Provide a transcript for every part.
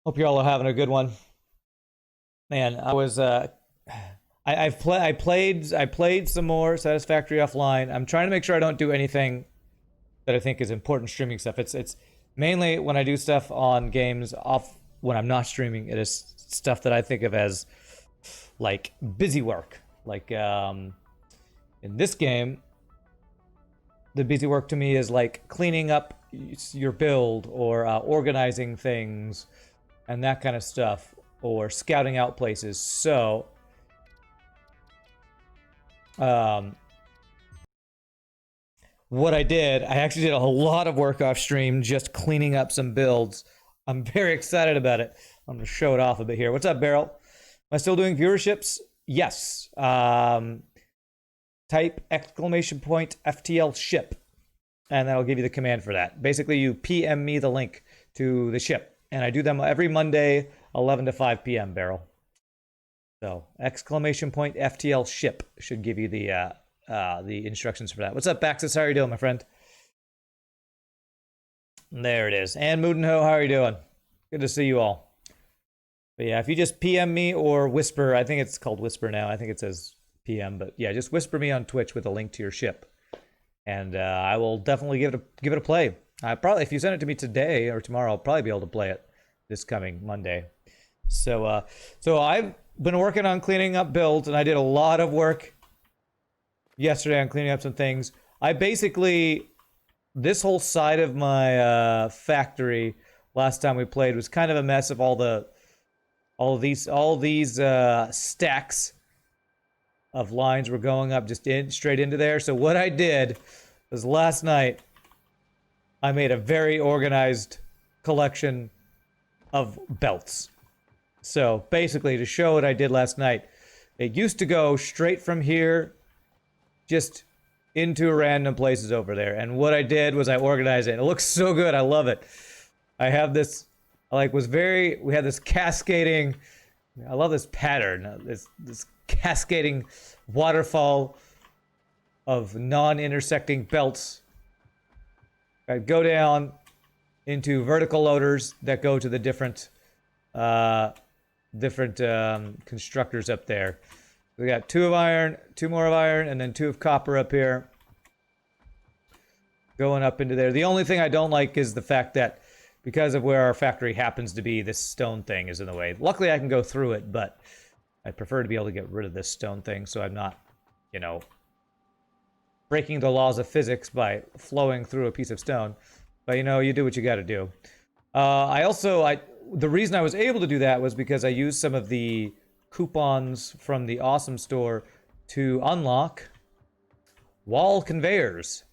Hope you all are having a good one. Man, I was I played some more Satisfactory offline. I'm trying to make sure I don't do anything that I think is important streaming stuff. It's mainly when I do stuff on games off when I'm not streaming, it is stuff that I think of as like busy work. Like in this game, the busy work to me is like cleaning up your build or organizing things and that kind of stuff, or scouting out places. So, um, what I actually did a lot of work off stream just cleaning up some builds. I'm very excited about it. I'm going to show it off a bit here. What's up, Beryl? Am I still doing viewerships? Yes. Type exclamation point FTL ship, and that'll give you the command for that. Basically, you PM me the link to the ship, and I do them every Monday, 11 to 5 p.m. Beryl. So exclamation point FTL ship should give you the instructions for that. What's up, Baxis? How are you doing, my friend? There it is. And Moodenho, how are you doing? Good to see you all. But yeah, if you just PM me or whisper, I think it's called whisper now. I think it says PM, but yeah, just whisper me on Twitch with a link to your ship, and I will definitely give it a play. Probably if you send it to me today or tomorrow, I'll probably be able to play it this coming Monday. So I've been working on cleaning up builds, and I did a lot of work yesterday on cleaning up some things. I basically, this whole side of my factory last time we played was kind of a mess of all these stacks of lines were going up just straight into there. So what I did was last night I made a very organized collection of belts. So basically, to show what I did last night, it used to go straight from here just into random places over there. And what I did was I organized it. It looks so good. I love it. I have this, we had this cascading, I love this pattern, this cascading waterfall of non-intersecting belts. I go down into vertical loaders that go to the different constructors up there. We got 2 of iron, 2 more of iron, and then 2 of copper up here. Going up into there. The only thing I don't like is the fact that because of where our factory happens to be, this stone thing is in the way. Luckily, I can go through it, but I prefer to be able to get rid of this stone thing so I'm not, breaking the laws of physics by flowing through a piece of stone. But, you do what you got to do. The reason I was able to do that was because I used some of the coupons from the Awesome Store to unlock wall conveyors.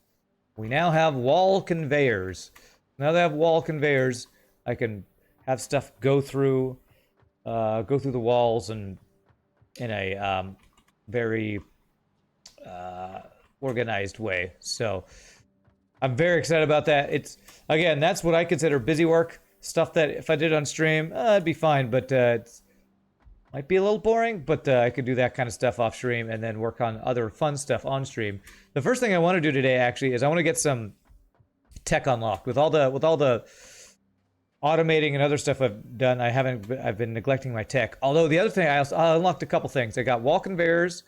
We now have wall conveyors. Now that I have wall conveyors, I can have stuff go through the walls and in a very organized way. So I'm very excited about that. Again, that's what I consider busy work. Stuff that if I did on stream, it'd be fine, but it might be a little boring, but I could do that kind of stuff off stream and then work on other fun stuff on stream. The first thing I want to do today, actually, is I want to get some tech unlocked. With all the automating and other stuff I've done, I've been neglecting my tech. Although the other thing, I unlocked a couple things. I got wall conveyors,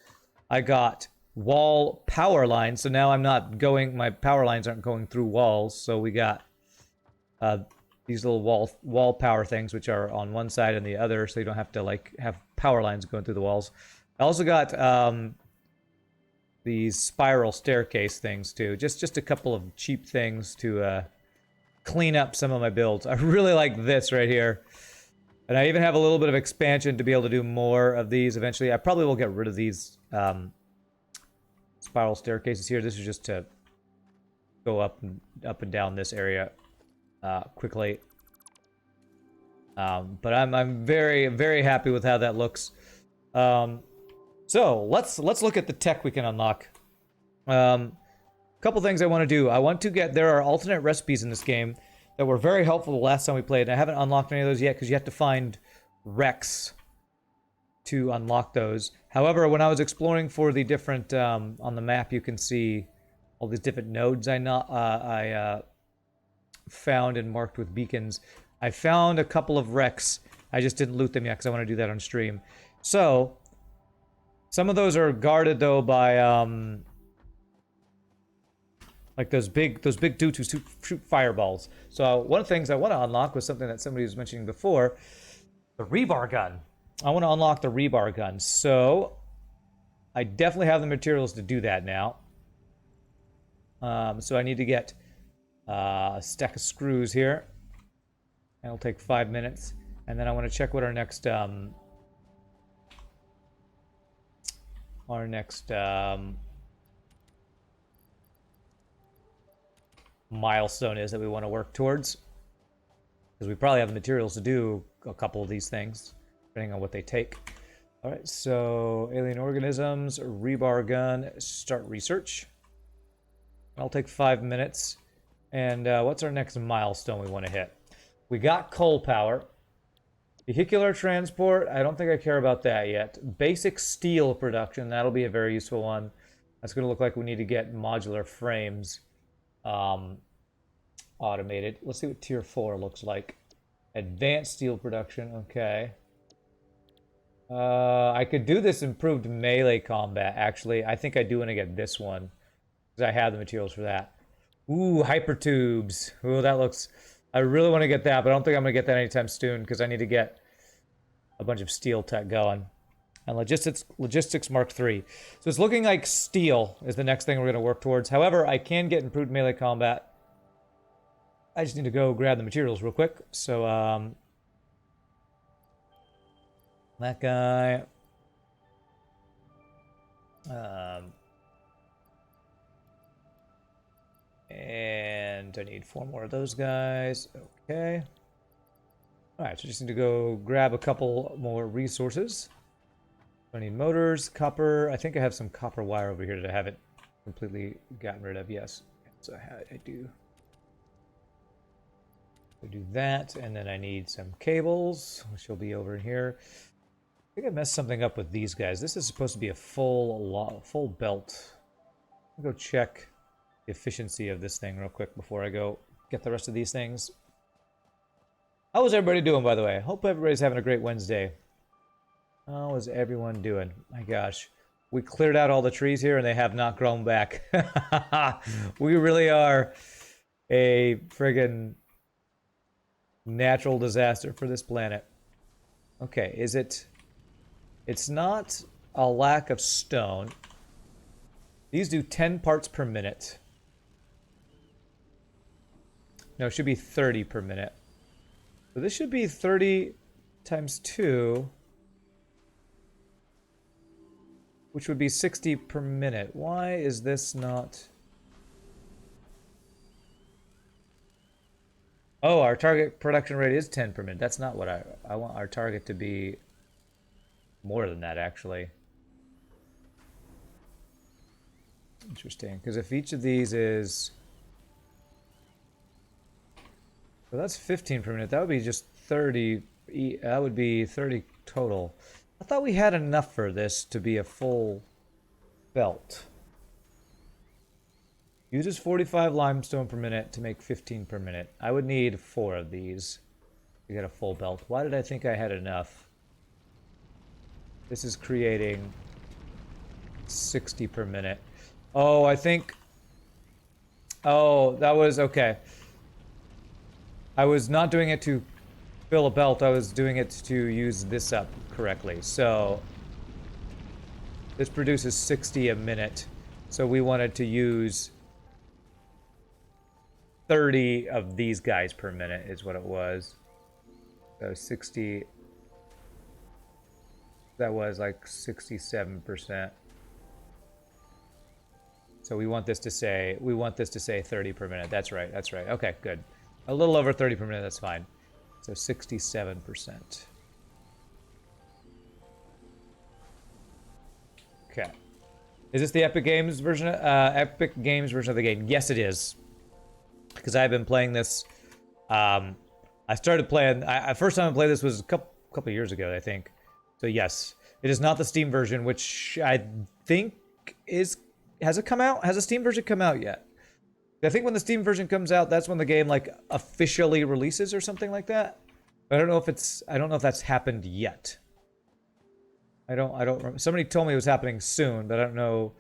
I got wall power lines, so now my power lines aren't going through walls, so we got these little wall power things, which are on one side and the other, so you don't have to have power lines going through the walls. I also got these spiral staircase things too. Just a couple of cheap things to clean up some of my builds. I really like this right here. And I even have a little bit of expansion to be able to do more of these eventually. I probably will get rid of these spiral staircases here. This is just to go up and down this area quickly. But I'm very, very happy with how that looks. So let's look at the tech we can unlock. Couple things I want to do. There are alternate recipes in this game that were very helpful the last time we played, and I haven't unlocked any of those yet because you have to find Rex to unlock those. However, when I was exploring for the different on the map, you can see all these different nodes I found and marked with beacons. I found a couple of wrecks. I just didn't loot them yet because I want to do that on stream. So, some of those are guarded though by like those big dudes who shoot fireballs. So one of the things I want to unlock was something that somebody was mentioning before, the rebar gun. I want to unlock the rebar gun. So I definitely have the materials to do that now. So I need to get a stack of screws here. That'll take 5 minutes. And then I want to check what our next milestone is that we want to work towards, because we probably have the materials to do a couple of these things depending on what they take. All right, so alien organisms, rebar gun, start research. That'll take 5 minutes. And what's our next milestone we want to hit? We got coal power. Vehicular transport, I don't think I care about that yet. Basic steel production, that'll be a very useful one. That's going to look like we need to get modular frames automated. Let's see what tier 4 looks like. Advanced steel production, okay. I could do this improved melee combat, actually. I think I do want to get this one, because I have the materials for that. Ooh, hypertubes. Ooh, that looks... I really want to get that, but I don't think I'm going to get that anytime soon, because I need to get a bunch of steel tech going. And logistics Mark III. So it's looking like steel is the next thing we're going to work towards. However, I can get improved melee combat. I just need to go grab the materials real quick. So, that guy. And I need 4 more of those guys. Okay. Alright, so just need to go grab a couple more resources. I need motors, copper. I think I have some copper wire over here that I haven't completely gotten rid of. Yes. So I do. I do that, and then I need some cables, which will be over here. I think I messed something up with these guys. This is supposed to be a full belt. I'll go check the efficiency of this thing real quick before I go get the rest of these things. How is everybody doing, by the way? I hope everybody's having a great Wednesday. How is everyone doing? My gosh. We cleared out all the trees here and they have not grown back. We really are a friggin' natural disaster for this planet. Okay, is it... It's not a lack of stone. These do 10 parts per minute. No, it should be 30 per minute. So this should be 30 times 2, which would be 60 per minute. Why is this not... Oh, our target production rate is 10 per minute. That's not what I want our target to be more than that, actually. Interesting, because if each of these is... So that's 15 per minute. That would be just 30. That would be 30 total. I thought we had enough for this to be a full belt. Uses 45 limestone per minute to make 15 per minute. I would need 4 of these to get a full belt. Why did I think I had enough? This is creating 60 per minute. Oh, I think... Oh, that was... Okay. I was not doing it to fill a belt. I was doing it to use this up correctly. So... This produces 60 a minute. So we wanted to use 30 of these guys per minute is what it was. So 60... That was like 67%. So we want this to say 30 per minute. That's right. That's right. Okay, good. A little over 30 per minute. That's fine. So 67%. Okay. Is this the Epic Games version? Epic Games version of the game? Yes, it is. Because I've been playing this. I started playing. First time I played this was a couple years ago, I think. So yes, it is not the Steam version, which I think is... Has it come out? Has a Steam version come out yet? I think when the Steam version comes out, that's when the game like officially releases or something like that. But I don't know if that's happened yet. I don't remember. Somebody told me it was happening soon, but I don't know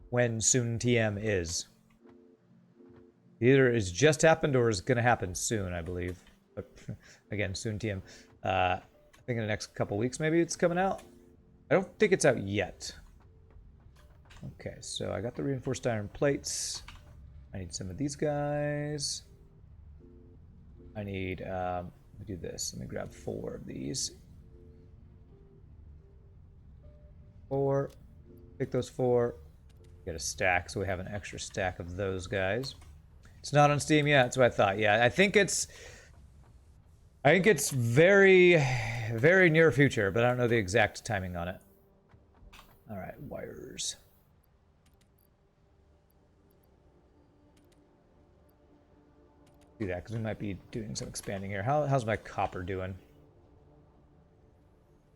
when soon TM is. Either it's just happened or is going to happen soon, I believe. But again, soon TM. I think in the next couple weeks maybe it's coming out. I don't think it's out yet. Okay, so I got the reinforced iron plates. I need some of these guys. I need, let me do this. Let me grab 4 of these. 4. Pick those 4. Get a stack, so we have an extra stack of those guys. It's not on Steam yet, that's what I thought. Yeah, I think it's very, very near future, but I don't know the exact timing on it. All right, wires. Do that because we might be doing some expanding here. How's my copper doing?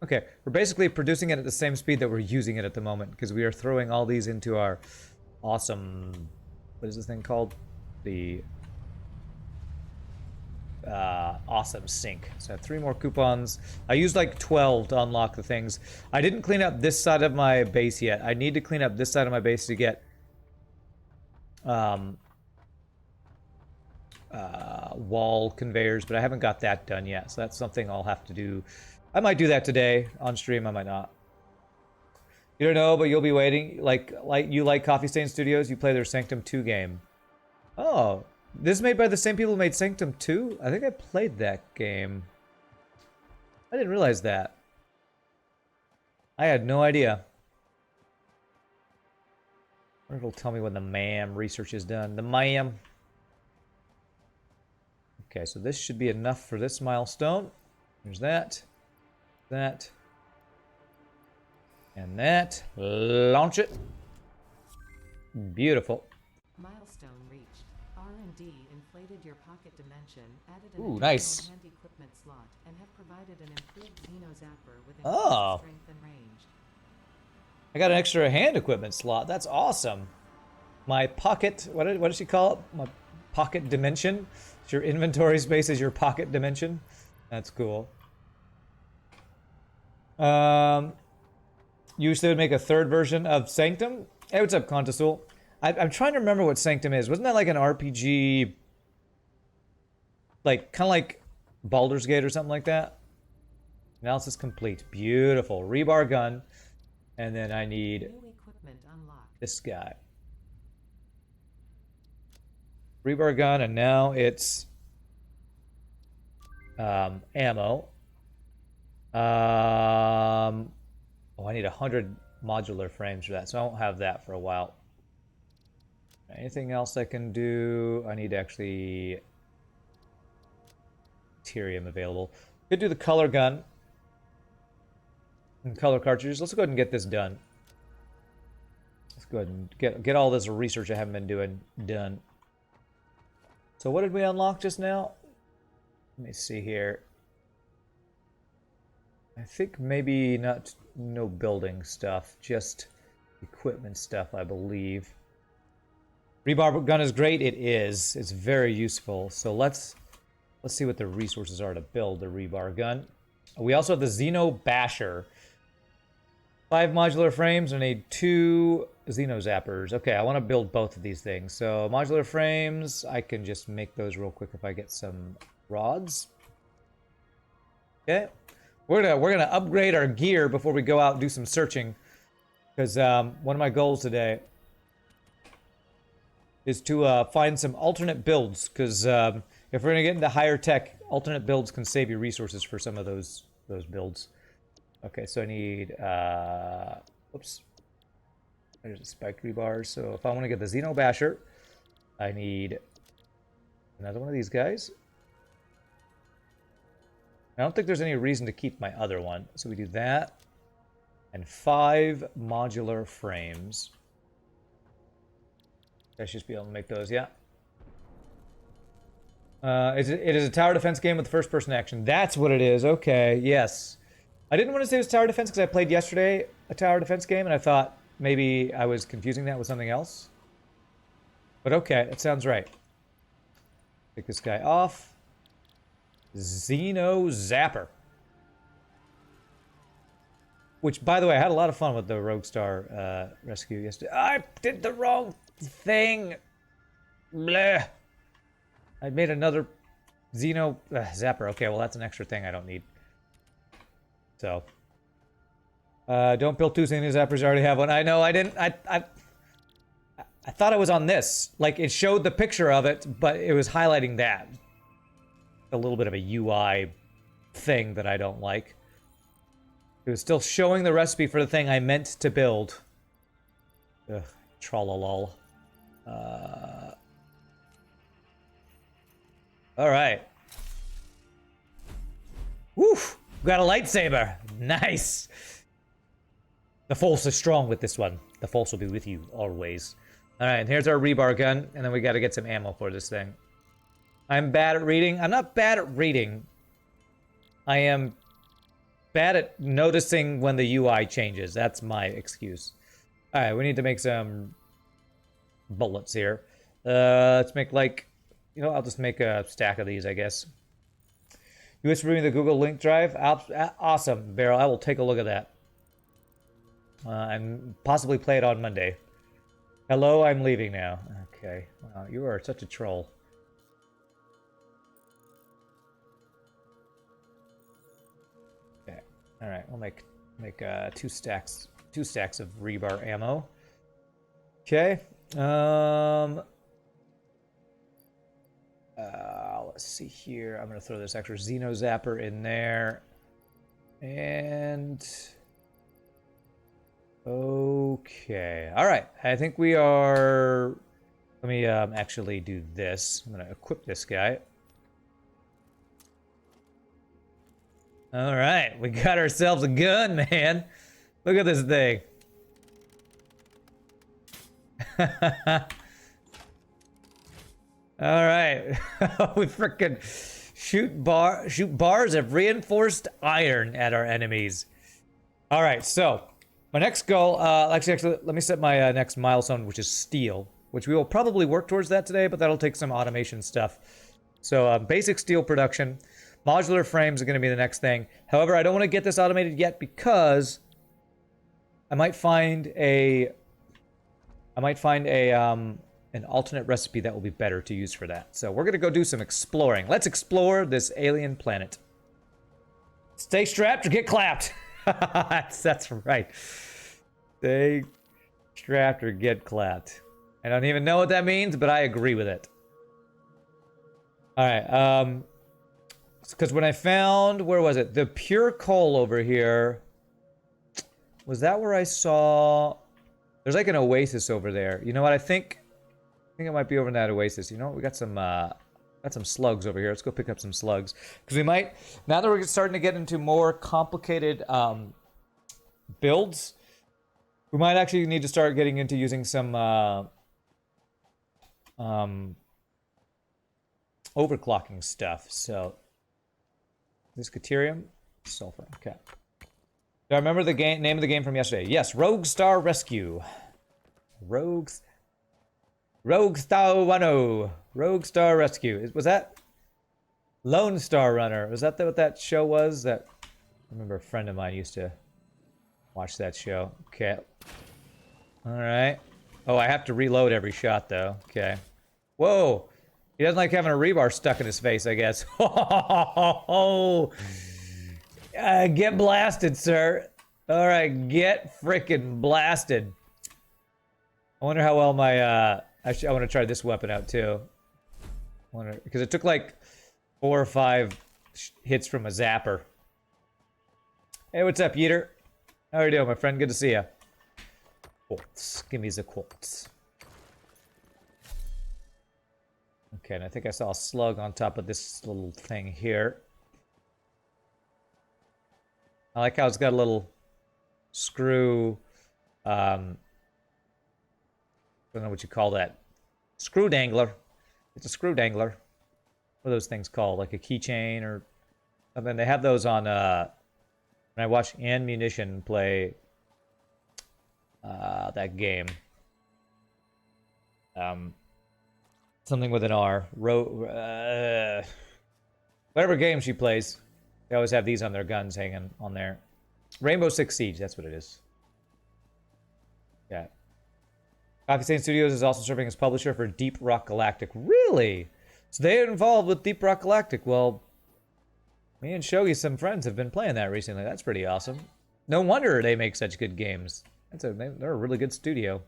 Okay, we're basically producing it at the same speed that we're using it at the moment because we are throwing all these into our awesome, what is this thing called? The awesome sink. So I have 3 more coupons. I used like 12 to unlock the things. I didn't clean up this side of my base yet. I need to clean up this side of my base to get wall conveyors, but I haven't got that done yet. So that's something I'll have to do. I might do that today on stream. I might not. You don't know, but you'll be waiting. Like you like Coffee Stain Studios, you play their Sanctum 2 game. Oh, this is made by the same people who made Sanctum 2? I think I played that game. I didn't realize that. I had no idea. I wonder if it'll tell me when the MAM research is done. The MAM. Okay, so this should be enough for this milestone. There's that. That. And that. Launch it. Beautiful. Milestone reached. R&D inflated your pocket dimension, added an Ooh, nice. hand equipment slot, and have provided an improved Xeno Zapper with Oh. increased strength and range. I got an extra hand equipment slot. That's awesome. My pocket, what does she call it? My pocket dimension. Your inventory space is your pocket dimension. That's cool. You said make a 3rd version of Sanctum? Hey, what's up, Contosul? I'm trying to remember what Sanctum is. Wasn't that like an RPG? Like, kind of like Baldur's Gate or something like that? Analysis complete. Beautiful. Rebar gun. And then I need New equipment unlocked. this guy. Rebar gun, and now it's ammo. Oh, I need 100 modular frames for that, so I won't have that for a while. Anything else I can do? I need to actually Tyrium available. Could do the color gun and color cartridges. Let's go ahead and get this done. Let's go ahead and get all this research I haven't been doing done. So what did we unlock just now? Let me see here. I think maybe no building stuff, just equipment stuff, I believe. Rebar gun is great. It is. It's very useful. So let's see what the resources are to build the rebar gun. We also have the Xeno Basher. 5 modular frames. I need 2 Xeno Zappers. Okay, I want to build both of these things. So modular frames, I can just make those real quick if I get some rods. Okay. We're gonna upgrade our gear before we go out and do some searching. Because one of my goals today is to find some alternate builds. Because if we're gonna get into higher tech, alternate builds can save you resources for some of those builds. Okay, so I need whoops. There's a spiked rebar. So if I want to get the Xeno Basher, I need another one of these guys. I don't think there's any reason to keep my other one. So we do that. And 5 modular frames. I should be able to make those, yeah. It is a tower defense game with first-person action. That's what it is. Okay, yes. I didn't want to say it was tower defense because I played yesterday a tower defense game, and I thought maybe I was confusing that with something else. But okay, it sounds right. Take this guy off. Xeno Zapper. Which, by the way, I had a lot of fun with the Rogue Star rescue yesterday. I did the wrong thing. Bleh. I made another Xeno Zapper. Okay, well, that's an extra thing I don't need. So. Don't build two Xeno Zappers. I already have one. I know, I didn't. I thought it was on this. Like, it showed the picture of it, but it was highlighting that. A little bit of a UI thing that I don't like. It was still showing the recipe for the thing I meant to build. Ugh, trollolol. Alright. Woof! Got a lightsaber! Nice! The Force is strong with this one. The Force will be with you always. Alright, and here's our rebar gun, and then we gotta get some ammo for this thing. I'm bad at reading. I'm not bad at reading. I am bad at noticing when the UI changes. That's my excuse. Alright, we need to make some bullets here. Let's make like... You know, I'll just make a stack of these, I guess. You whisper me the Google link drive? Awesome, Barrel. I will take a look at that. And possibly play it on Monday. Hello, I'm leaving now. Okay. Wow, you are such a troll. Okay. All right. We'll make two stacks of rebar ammo. Okay. Let's see here. I'm gonna throw this extra Xeno Zapper in there, and. Okay. All right. I think we are... Let me actually do this. I'm going to equip this guy. All right. We got ourselves a gun, man. Look at this thing. All right. We freaking shoot bars of reinforced iron at our enemies. All right. So... My next goal, actually, let me set my next milestone, which is steel, which we will probably work towards that today, but that'll take some automation stuff. So basic steel production, modular frames are going to be the next thing. However, I don't want to get this automated yet because I might find an alternate recipe that will be better to use for that. So we're going to go do some exploring. Let's explore this alien planet. Stay strapped or get clapped. that's right. Stay strapped or get clapped. I don't even know what that means, but I agree with it. Alright, because when I found, where was it? The pure coal over here. Was that where I saw... There's like an oasis over there. You know what, I think it might be over in that oasis. You know what, we got some slugs over here. Let's go pick up some slugs. Because we might, now that we're starting to get into more complicated builds, we might actually need to start getting into using some overclocking stuff. So, this Caterium, sulfur, okay. Do I remember the name of the game from yesterday? Yes, Rogue Star Rescue. Rogue Star Runner. Rogue Star Rescue. Was that Lone Star Runner? Was that what that show was? That I remember a friend of mine used to watch that show. Okay. Alright. Oh, I have to reload every shot though. Okay. Whoa! He doesn't like having a rebar stuck in his face, I guess. Get blasted, sir. Alright, get frickin' blasted. I wonder how well my actually, I want to try this weapon out too. Because it took like 4 or 5 hits from a zapper. Hey, what's up, Yeeter? How are you doing, my friend? Good to see you. Quartz. Give me the quartz. Okay, and I think I saw a slug on top of this little thing here. I like how it's got a little screw. I don't know what you call that. Screw dangler. It's a screw dangler. What are those things called? Like a keychain or something? They have those on, when I watch Ammunition play that game. Something with an R. Whatever game she plays, they always have these on their guns hanging on there. Rainbow Six Siege, that's what it is. Yeah. Coffee Stain Studios is also serving as publisher for Deep Rock Galactic. Really? So they're involved with Deep Rock Galactic. Well, me and Shogi, some friends, have been playing that recently. That's pretty awesome. No wonder they make such good games. They're a really good studio.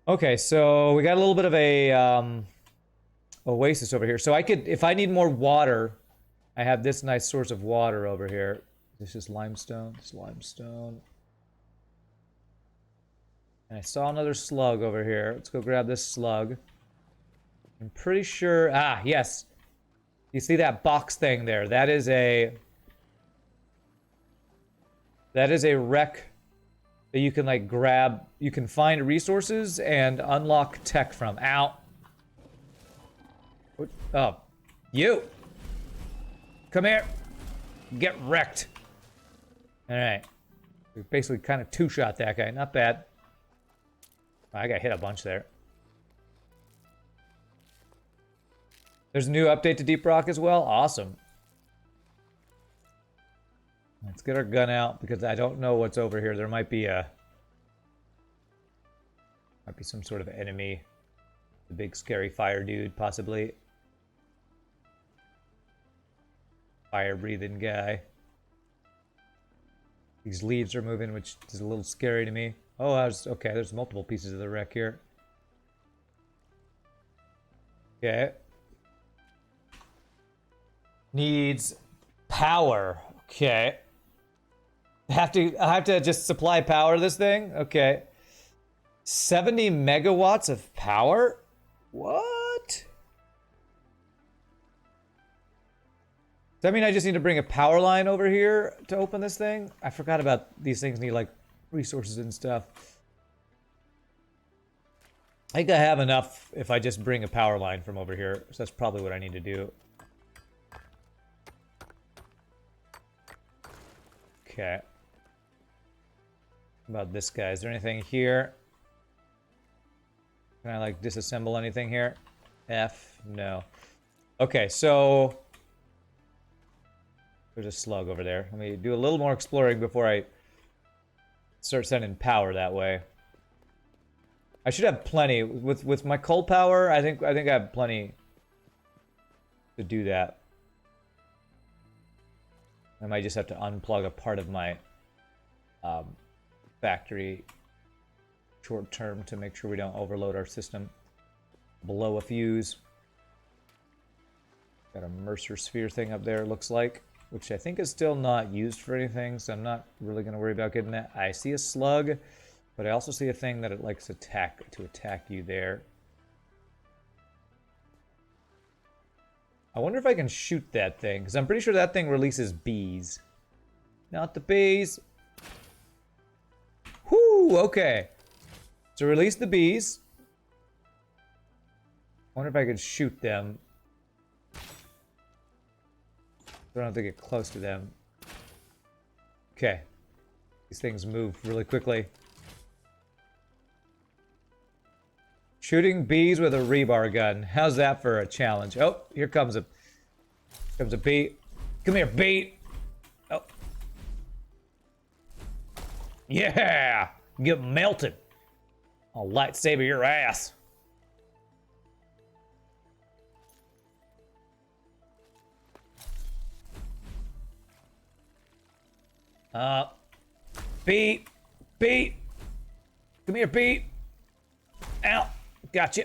Okay, so we got a little bit of a oasis over here. So I could, if I need more water, I have this nice source of water over here. This is limestone. It's limestone. And I saw another slug over here. Let's go grab this slug. I'm pretty sure... Ah, yes. You see that box thing there? That is a... That is a wreck that you can, like, grab. You can find resources and unlock tech from. Ow. Oh. You! Come here. Get wrecked. Alright. We basically kind of two-shot that guy. Not bad. I got hit a bunch there. There's a new update to Deep Rock as well. Awesome. Let's get our gun out because I don't know what's over here. There might be some sort of enemy. The big scary fire dude, possibly. Fire breathing guy. These leaves are moving, which is a little scary to me. Oh, okay, there's multiple pieces of the wreck here. Okay. Needs power. Okay. I have to just supply power to this thing? Okay. 70 megawatts of power? What? Does that mean I just need to bring a power line over here to open this thing? I forgot about these things need, like, resources and stuff. I think I have enough if I just bring a power line from over here. So that's probably what I need to do. Okay. How about this guy? Is there anything here? Can I, like, disassemble anything here? F? No. Okay, so... There's a slug over there. Let me do a little more exploring before I start sending power that way. I should have plenty. With my coal power, I think I have plenty to do that. I might just have to unplug a part of my factory short term to make sure we don't overload our system. Blow a fuse. Got a Mercer sphere thing up there, looks like, which I think is still not used for anything, so I'm not really going to worry about getting that. I see a slug, but I also see a thing that it likes to attack you there. I wonder if I can shoot that thing, because I'm pretty sure that thing releases bees. Not the bees. Whoo, okay. So release the bees. I wonder if I could shoot them. I don't have to get close to them. Okay. These things move really quickly. Shooting bees with a rebar gun. How's that for a challenge? Oh, here comes a bee. Come here, bee. Oh. Yeah! Get melted. I'll lightsaber your ass. Bee. Bee. Come here, bee. Ow. Gotcha.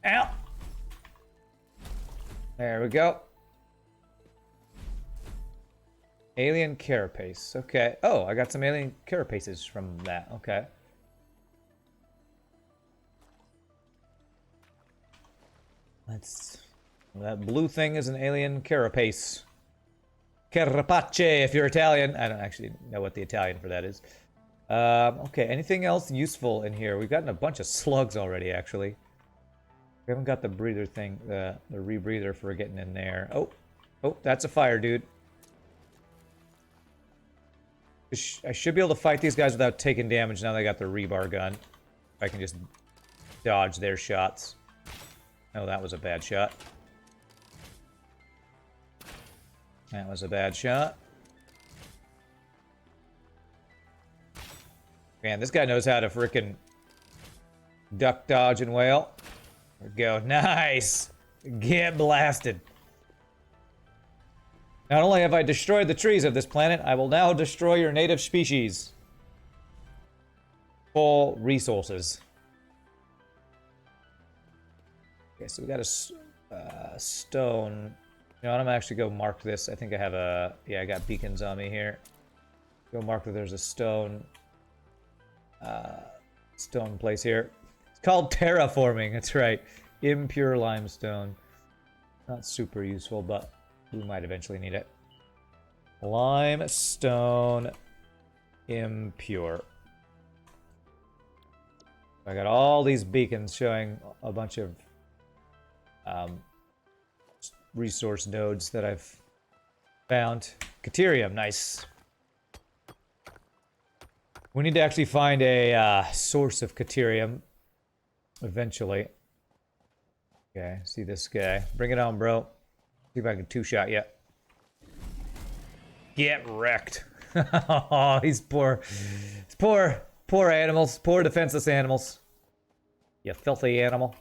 Ow. There we go. Alien carapace. Okay. Oh, I got some alien carapaces from that. Okay. That blue thing is an alien carapace. Carapace, if you're Italian. I don't actually know what the Italian for that is. Okay, anything else useful in here? We've gotten a bunch of slugs already, actually. We haven't got the breather thing, the rebreather for getting in there. Oh, that's a fire, dude. I should be able to fight these guys without taking damage now they got the rebar gun. If I can just dodge their shots. Oh, that was a bad shot. That was a bad shot. Man, this guy knows how to frickin' duck, dodge, and whale. There we go. Nice! Get blasted. Not only have I destroyed the trees of this planet, I will now destroy your native species. Full resources. Okay, so we got a stone. You know what, I'm gonna actually go mark this. I think I have a... Yeah, I got beacons on me here. Go mark that there's a stone... stone place here. It's called terraforming, that's right. Impure limestone. Not super useful, but we might eventually need it. Limestone impure. I got all these beacons showing a bunch of resource nodes that I've found. Caterium, nice. We need to actually find a source of caterium eventually. Okay, see this guy. Bring it on, bro. See if I can two-shot you. Get wrecked. Oh, he's poor. It's poor. Poor animals. Poor defenseless animals. You filthy animal.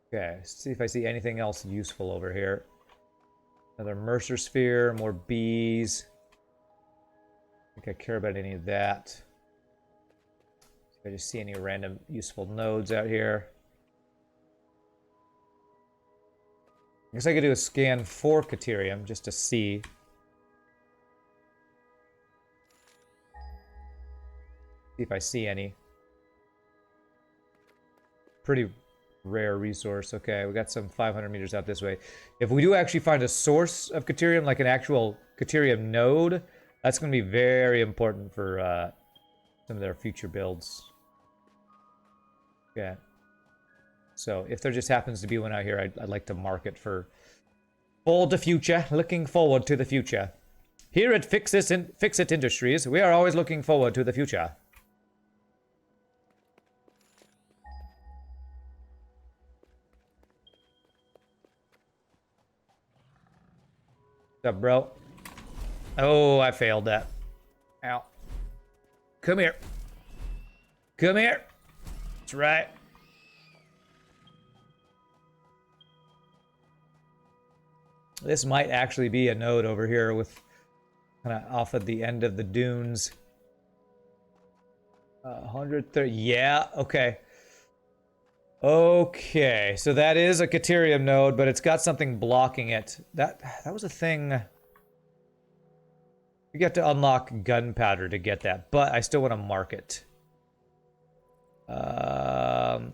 Okay, let's see if I see anything else useful over here. Another Mercer sphere, more bees. I think I care about any of that. If I just see any random useful nodes out here. I guess I could do a scan for caterium just to see. See if I see any. Pretty rare resource. Okay, we got some 500 meters out this way. If we do actually find a source of caterium, like an actual caterium node, that's going to be very important for some of their future builds. Okay. So if there just happens to be one out here, I'd like to mark it for the future. Looking forward to the future. Here at Fix-It Industries, we are always looking forward to the future. What's up, bro? Oh, I failed that. Ow. Come here. Come here. That's right. This might actually be a node over here with kind of off at the end of the dunes. 130. Yeah, okay. Okay, so that is a caterium node, but it's got something blocking it. That was a thing. You get to unlock gunpowder to get that, but I still want to mark it. I'm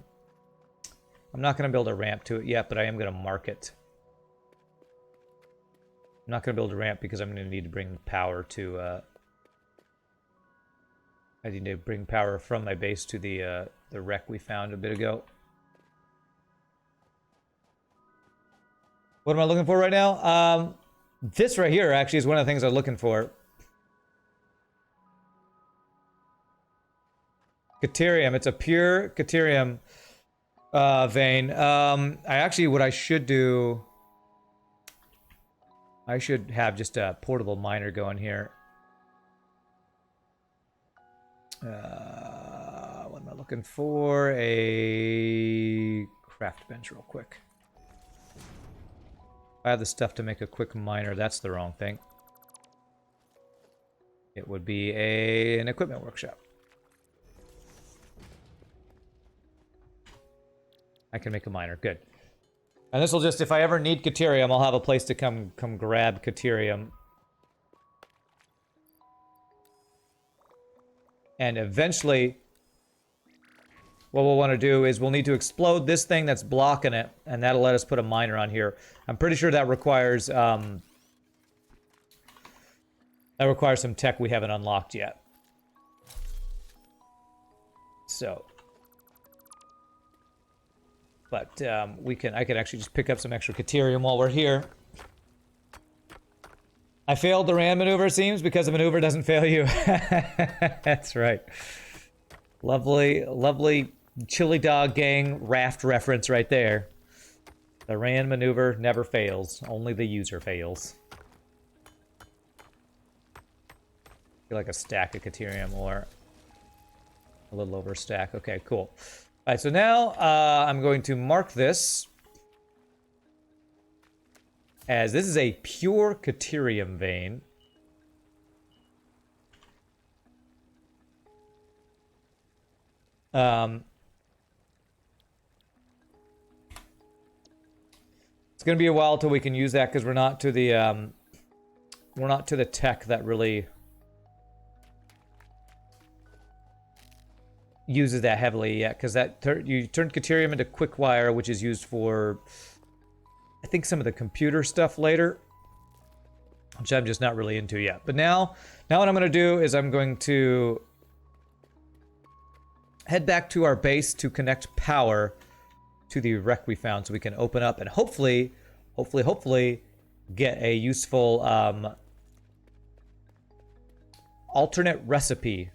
not going to build a ramp to it yet, but I am going to mark it. I'm not going to build a ramp because I'm going to need to bring power to... I need to bring power from my base to the wreck we found a bit ago. What am I looking for right now? This right here actually is one of the things I'm looking for. Caterium. It's a pure caterium vein. What I should do... I should have just a portable miner going here. What am I looking for? A craft bench real quick. I have the stuff to make a quick miner. That's the wrong thing. It would be an equipment workshop. I can make a miner. Good. And this will just, if I ever need caterium, I'll have a place to come grab caterium. And eventually, what we'll want to do is we'll need to explode this thing that's blocking it, and that'll let us put a miner on here. I'm pretty sure that requires some tech we haven't unlocked yet. So, but I can actually just pick up some extra caterium while we're here. I failed the RAM maneuver, it seems, because a maneuver doesn't fail you. That's right. Lovely, lovely chili dog gang raft reference right there. The Rand maneuver never fails. Only the user fails. I feel like a stack of Caterium or a little over a stack. Okay, cool. All right, so now I'm going to mark this as this is a pure Caterium vein. It's gonna be a while till we can use that because we're not to the tech that really uses that heavily yet. Because you turn Caterium into quick wire, which is used for I think some of the computer stuff later, which I'm just not really into yet. But now what I'm gonna do is I'm going to head back to our base to connect power to the wreck we found so we can open up and hopefully get a useful alternate recipe.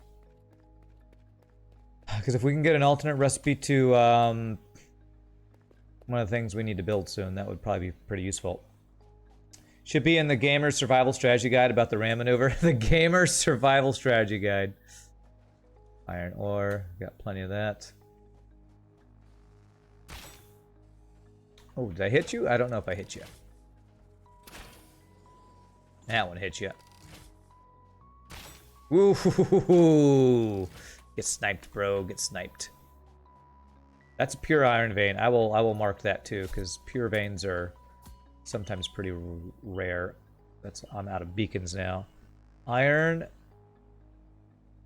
Because if we can get an alternate recipe to one of the things we need to build soon, that would probably be pretty useful. Should be in the Gamer's Survival Strategy Guide about the RAM maneuver. The Gamer's Survival Strategy Guide. Iron ore, got plenty of that. Oh, did I hit you? I don't know if I hit you. That one hit you. Woo! Get sniped, bro. Get sniped. That's a pure iron vein. I will mark that too, because pure veins are sometimes pretty rare. I'm out of beacons now. Iron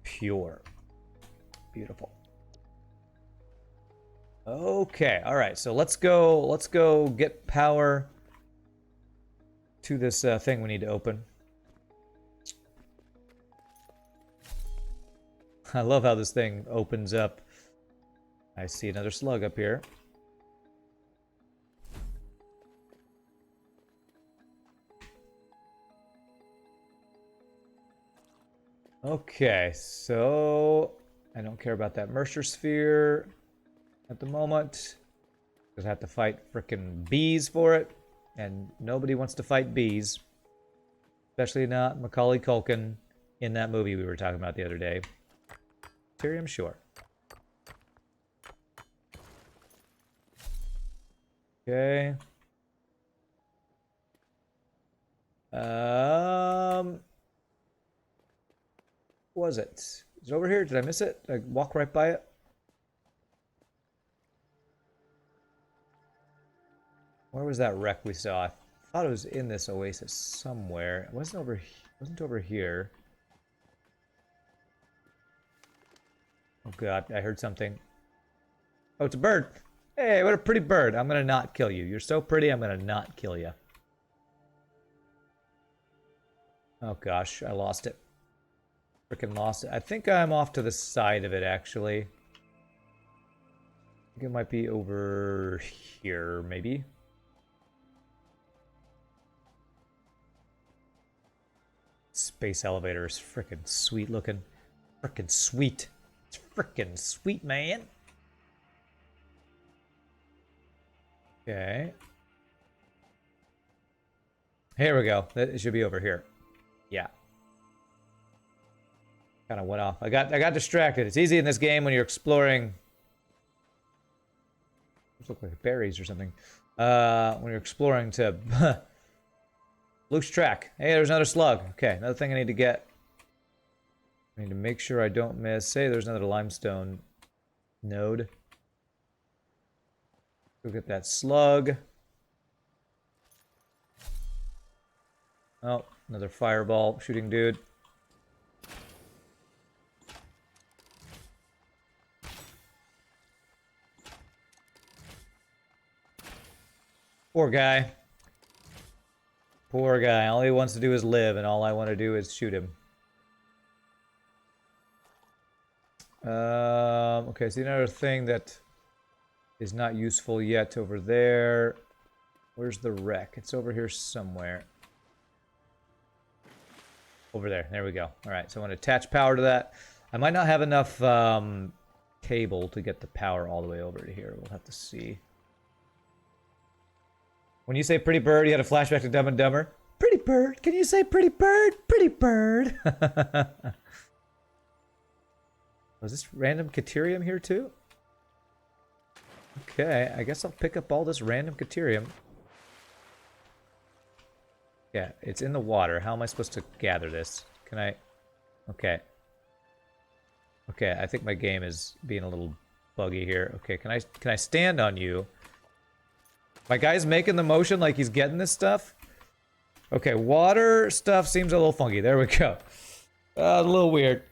pure. Beautiful. Okay, all right. So let's go get power to this thing we need to open. I love how this thing opens up. I see another slug up here. Okay, so I don't care about that Mercer sphere at the moment. Because I have to fight frickin' bees for it. And nobody wants to fight bees. Especially not Macaulay Culkin in that movie we were talking about the other day. Caterium, sure. Okay. Was it? Is it over here? Did I miss it? Did I walk right by it? Where was that wreck we saw? I thought it was in this oasis somewhere. It wasn't over here. Oh god, I heard something. Oh, it's a bird. Hey, what a pretty bird. I'm gonna not kill you. You're so pretty, I'm gonna not kill you. Oh gosh, I lost it. Freaking lost it. I think I'm off to the side of it, actually. I think it might be over here, maybe. Space elevator is freaking sweet looking. Freaking sweet. It's freaking sweet, man. Okay. Here we go. It should be over here. Yeah. Kind of went off. I got distracted. It's easy in this game when you're exploring. Those look like berries or something. When you're exploring to lose track. Hey, there's another slug. Okay, another thing I need to get. I need to make sure I don't miss. Hey, there's another limestone node. Go get that slug. Oh, another fireball shooting dude. Poor guy. Poor guy. All he wants to do is live, and all I want to do is shoot him. Okay, so another thing that is not useful yet over there. Where's the wreck? It's over here somewhere. Over there. There we go. All right, so I want to attach power to that. I might not have enough cable to get the power all the way over to here. We'll have to see. When you say pretty bird, you had a flashback to Dumb and Dumber. Pretty bird. Can you say pretty bird? Pretty bird. Was this random Caterium here too? Okay, I guess I'll pick up all this random Caterium. Yeah, it's in the water. How am I supposed to gather this? Can I... Okay. Okay, I think my game is being a little buggy here. Okay, can I stand on you? My guy's making the motion like he's getting this stuff. Okay, water stuff seems a little funky. There we go. A little weird.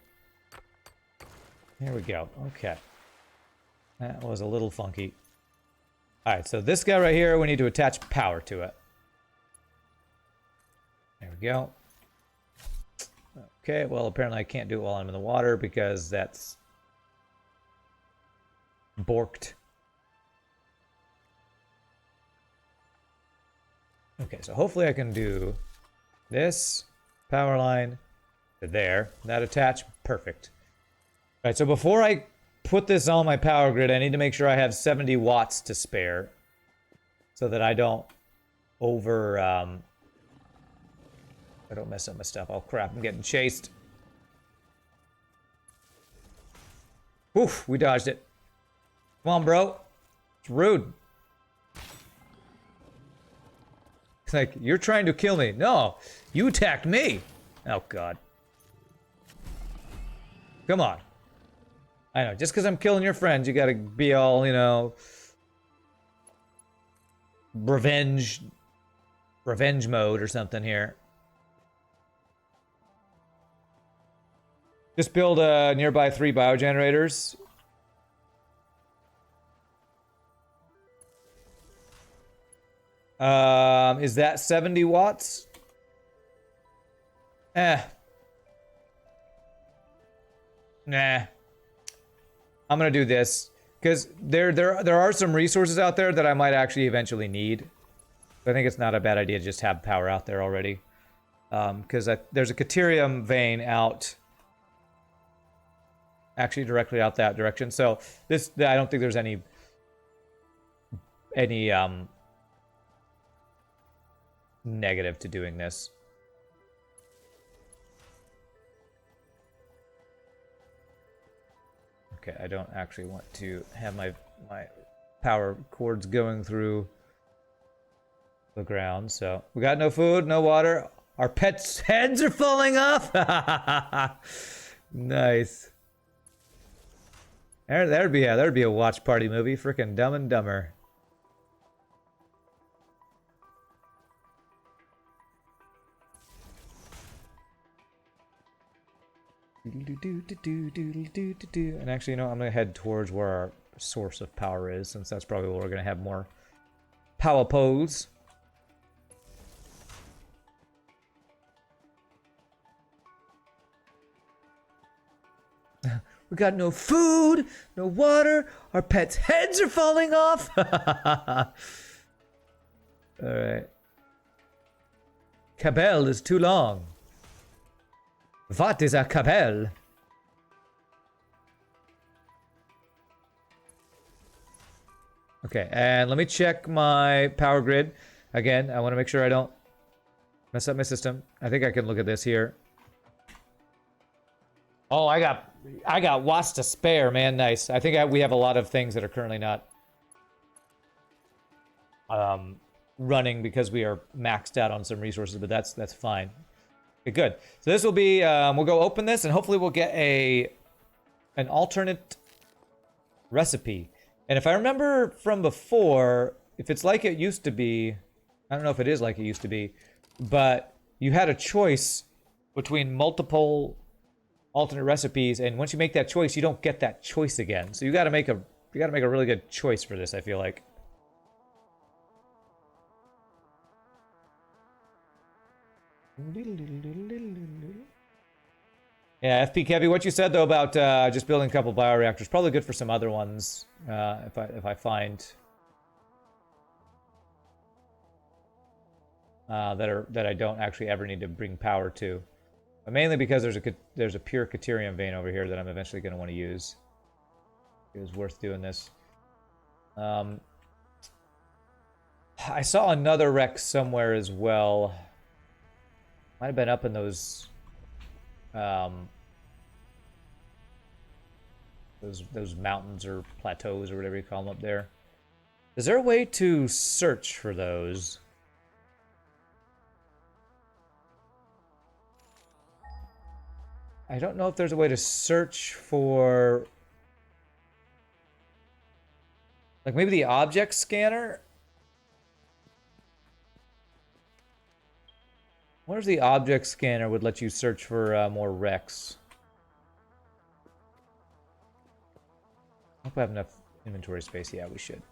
There we go. Okay. That was a little funky. Alright, so this guy right here, we need to attach power to it. There we go. Okay, well, apparently I can't do it while I'm in the water because that's borked. Okay, so hopefully I can do this power line to there. That attach, perfect. All right, so before I put this on my power grid, I need to make sure I have 70 watts to spare so that I don't I don't mess up my stuff. Oh crap, I'm getting chased. Oof, we dodged it. Come on, bro. It's rude. It's like, you're trying to kill me. No, you attacked me. Oh, God. Come on. I know, just because I'm killing your friends, you gotta be all, you know... Revenge mode or something here. Just build nearby 3 biogenerators. Is that 70 watts? Nah. I'm gonna do this because there are some resources out there that I might actually eventually need. I think it's not a bad idea to just have power out there already. Because there's a Caterium vein out, actually directly out that direction. So this, I don't think there's any negative to doing this. Okay, I don't actually want to have my power cords going through the ground. So we got no food, no water. Our pets' heads are falling off. Nice. There'd be a watch party movie. Frickin' Dumb and Dumber. And actually, you know, I'm gonna head towards where our source of power is, since that's probably where we're gonna have more power poles. We got no food, no water, our pets' heads are falling off. Alright. Cabell is too long. What is a cabell? Okay, and let me check my power grid. Again, I want to make sure I don't mess up my system. I think I can look at this here. Oh, I got watts to spare, man. Nice. I think we have a lot of things that are currently not running because we are maxed out on some resources, but that's fine. Okay, good. So this will be we'll go open this and hopefully we'll get an alternate recipe. And if I remember from before, if it's like it used to be, I don't know if it is like it used to be, but you had a choice between multiple alternate recipes, and once you make that choice, you don't get that choice again. So you got to make a really good choice for this, I feel like. Yeah, FP Kevy, what you said though about just building a couple bioreactors, probably good for some other ones if I find that I don't actually ever need to bring power to. But mainly because there's a pure Caterium vein over here that I'm eventually going to want to use. It was worth doing this. I saw another wreck somewhere as well. Might have been up in those mountains or plateaus or whatever you call them up there. Is there a way to search for those? I don't know if there's a way to search for... like maybe the object scanner? I wonder if the object scanner would let you search for more wrecks. I hope I have enough inventory space. Yeah, we should.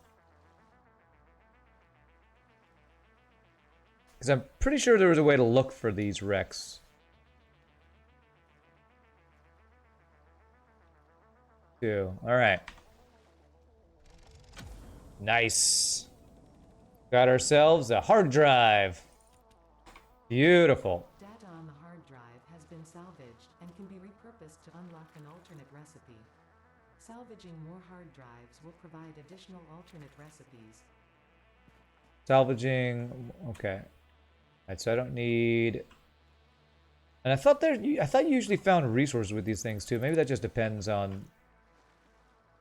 Because I'm pretty sure there was a way to look for these wrecks. Too. Alright. Nice. Got ourselves a hard drive. Beautiful. Data on the hard drive has been salvaged and can be repurposed to unlock an alternate recipe. Salvaging more hard drives will provide additional alternate recipes. Salvaging. Okay. Alright, so I don't need... and I thought you usually found resources with these things too. Maybe that just depends on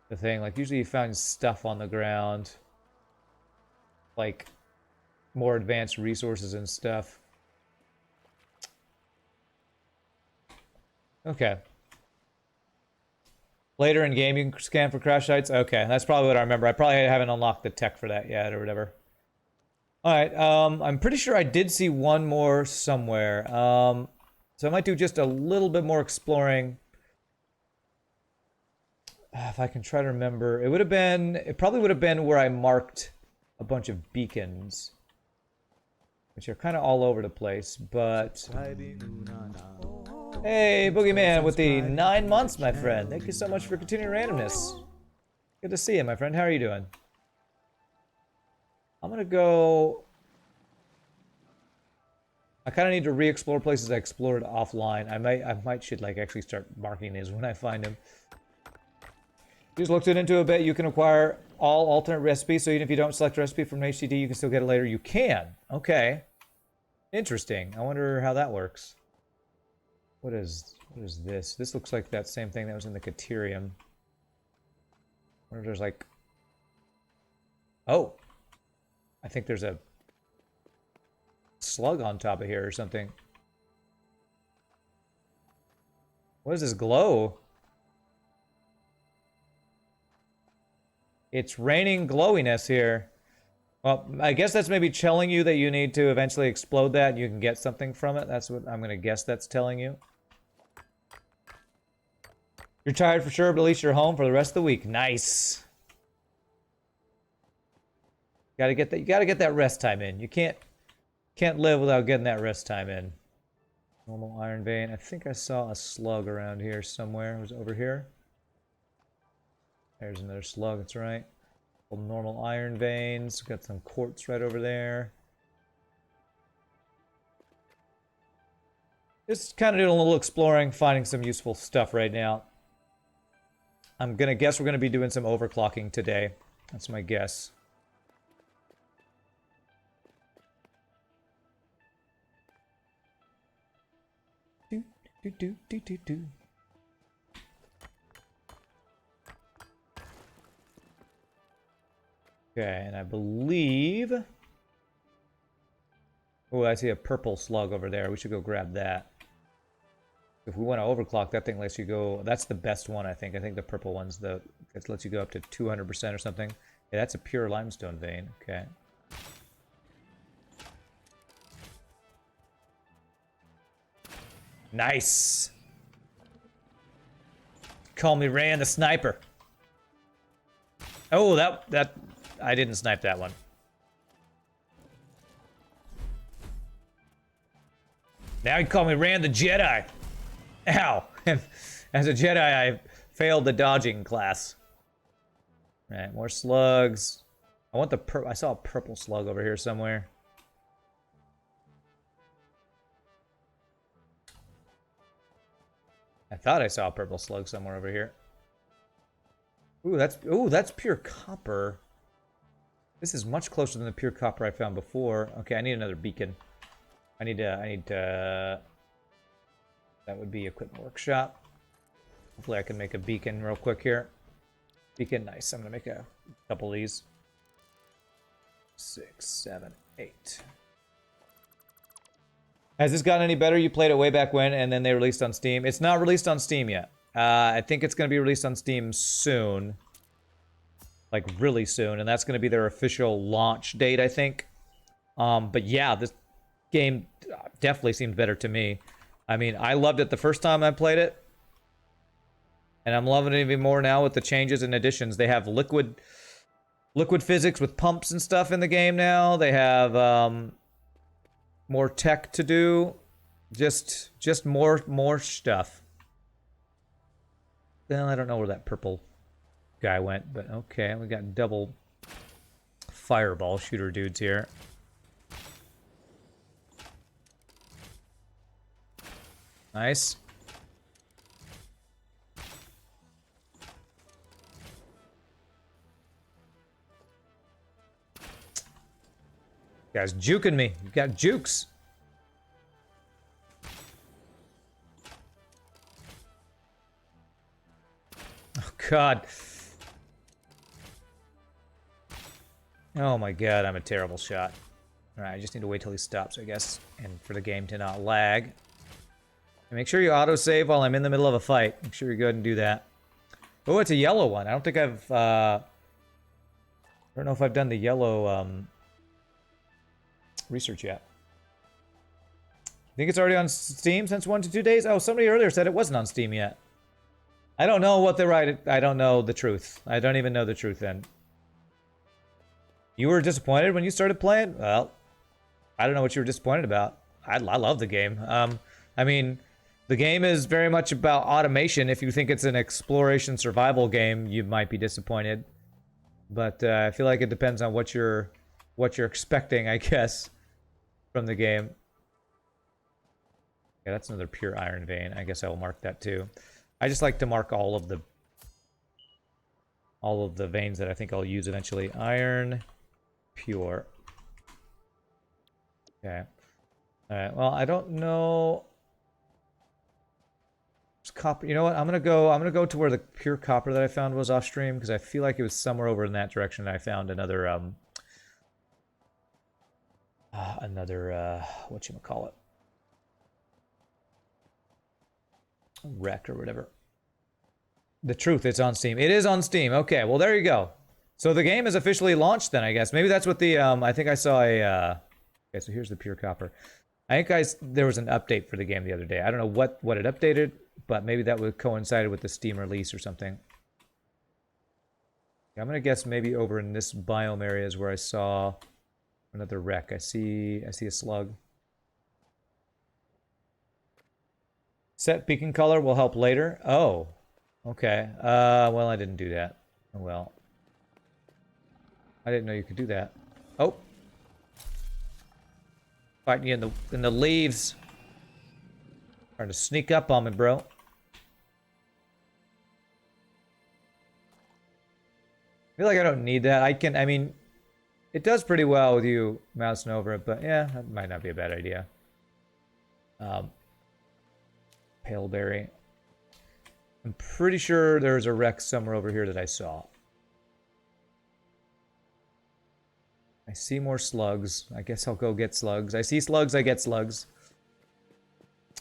the thing. Like usually you found stuff on the ground. Like more advanced resources and stuff. Okay. Later in game, you can scan for crash sites. Okay, that's probably what I remember. I probably haven't unlocked the tech for that yet or whatever. All right, I'm pretty sure I did see one more somewhere. So I might do just a little bit more exploring. If I can try to remember, it probably would have been where I marked a bunch of beacons, which are kind of all over the place, but... hey, Boogeyman with the 9 months, my friend. Thank you so much for continuing randomness. Good to see you, my friend. How are you doing? I'm gonna go... I kind of need to re-explore places I explored offline. I should like actually start marking these when I find them. Just looked into it a bit. You can acquire all alternate recipes, so even if you don't select a recipe from an HDD, you can still get it later. You can. Okay. Interesting. I wonder how that works. What is this? This looks like that same thing that was in the Caterium. I wonder if there's like... oh! I think there's a slug on top of here or something. What is this glow? It's raining glowiness here. Well, I guess that's maybe telling you that you need to eventually explode that and you can get something from it. That's what I'm going to guess that's telling you. You're tired for sure, but at least you're home for the rest of the week. Nice. You gotta get that rest time in. You can't live without getting that rest time in. Normal iron vein. I think I saw a slug around here somewhere. It was over here. There's another slug, that's right. Normal iron veins. Got some quartz right over there. Just kind of doing a little exploring, finding some useful stuff right now. I'm gonna guess we're gonna be doing some overclocking today. That's my guess. Do. Okay, and I believe... oh, I see a purple slug over there. We should go grab that. If we want to overclock, that thing lets you go... that's the best one, I think. I think the purple one's the... it lets you go up to 200% or something. Yeah, that's a pure limestone vein. Okay. Nice! Call me Ran the Sniper. Oh, that... I didn't snipe that one. Now you call me Ran the Jedi. Ow. As a Jedi, I failed the dodging class. Alright, more slugs. I want I saw a purple slug over here somewhere. I thought I saw a purple slug somewhere over here. Ooh, that's pure copper. This is much closer than the pure copper I found before. Okay, I need another beacon. I need to, that would be equipment workshop. Hopefully I can make a beacon real quick here. Beacon, nice. I'm gonna make a couple of these. 6, 7, 8. Has this gotten any better? You played it way back when, and then they released on Steam. It's not released on Steam yet. I think it's going to be released on Steam soon. Like, really soon. And that's going to be their official launch date, I think. But yeah, this game definitely seemed better to me. I mean, I loved it the first time I played it. And I'm loving it even more now with the changes and additions. They have liquid physics with pumps and stuff in the game now. They have more tech to do. Just more stuff. Well, I don't know where that purple guy went, but okay, we got double fireball shooter dudes here. Nice. You guys juking me. You got jukes. Oh, God. Oh, my God. I'm a terrible shot. All right, I just need to wait till he stops, I guess, and for the game to not lag. And make sure you autosave while I'm in the middle of a fight. Make sure you go ahead and do that. Oh, it's a yellow one. I don't think I've... I don't know if I've done the yellow research yet. I think it's already on Steam since 1 to 2 days. Oh, somebody earlier said it wasn't on Steam yet. I don't know what they're right. I don't know the truth. I don't even know the truth then. You were disappointed when you started playing? Well, I don't know what you were disappointed about. I love the game. I mean, the game is very much about automation. If you think it's an exploration survival game, you might be disappointed. But I feel like it depends on what you're expecting, I guess, from the game. Yeah, that's another pure iron vein. I guess I will mark that too. I just like to mark all of the veins that I think I'll use eventually. Iron, pure. Okay. All right. Well, I don't know. It's copper. You know what? I'm gonna go to where the pure copper that I found was off stream because I feel like it was somewhere over in that direction that I found another whatchamacallit, wreck or whatever. The truth, it's on Steam. It is on Steam. Okay, well there you go. So the game is officially launched then, I guess. Maybe that's what the I think I saw a okay, so here's the pure copper. I think there was an update for the game the other day. I don't know what it updated, but maybe that would coincide with the Steam release or something. I'm gonna guess maybe over in this biome area is where I saw another wreck. I see a slug. Set beacon color will help later. Oh, okay. Well, I didn't do that. Oh well. I didn't know you could do that. Oh. Fighting you in the leaves. Trying to sneak up on me, bro. I feel like I don't need that. I mean, it does pretty well with you mousing over it, but yeah, that might not be a bad idea. Paleberry. I'm pretty sure there's a wreck somewhere over here that I saw. I see more slugs. I guess I'll go get slugs. I see slugs, I get slugs.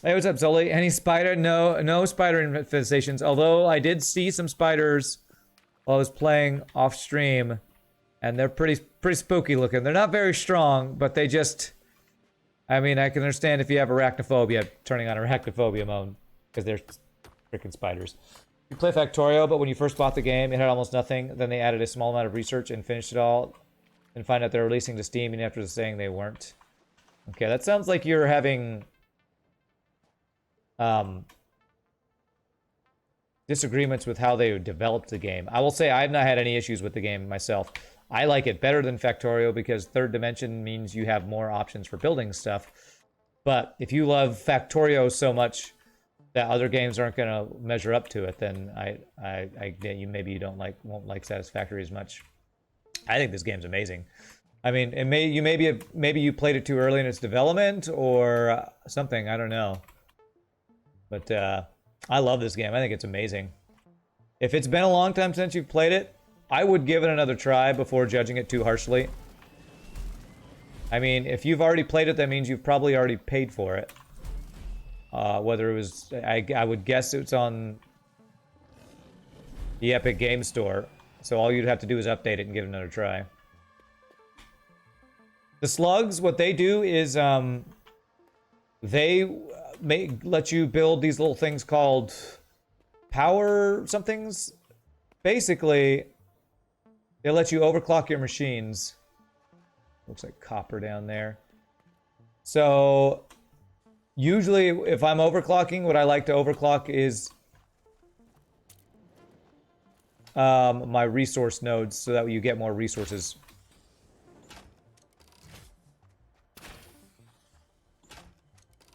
Hey, what's up, Zoli? Any spider? No spider infestations. Although I did see some spiders while I was playing off stream, and they're pretty spooky looking. They're not very strong, but they just... I mean, I can understand if you have arachnophobia, turning on arachnophobia mode, because they're freaking spiders. You play Factorio, but when you first bought the game, it had almost nothing. Then they added a small amount of research and finished it all, and find out they're releasing to Steam, and after saying they weren't. Okay, that sounds like you're having disagreements with how they developed the game. I will say I've not had any issues with the game myself. I like it better than Factorio because third dimension means you have more options for building stuff. But if you love Factorio so much, that other games aren't going to measure up to it, then maybe you won't like Satisfactory as much. I think this game's amazing. I mean, maybe you played it too early in its development or something. I don't know, but I love this game. I think it's amazing. If it's been a long time since you've played it, I would give it another try before judging it too harshly. I mean, if you've already played it, that means you've probably already paid for it. Whether it was, I would guess it's on the Epic Game Store. So all you'd have to do is update it and give it another try. The slugs, what they do is they let you build these little things called power somethings. Basically, they let you overclock your machines. Looks like copper down there. So usually if I'm overclocking, what I like to overclock is my resource nodes so that you get more resources.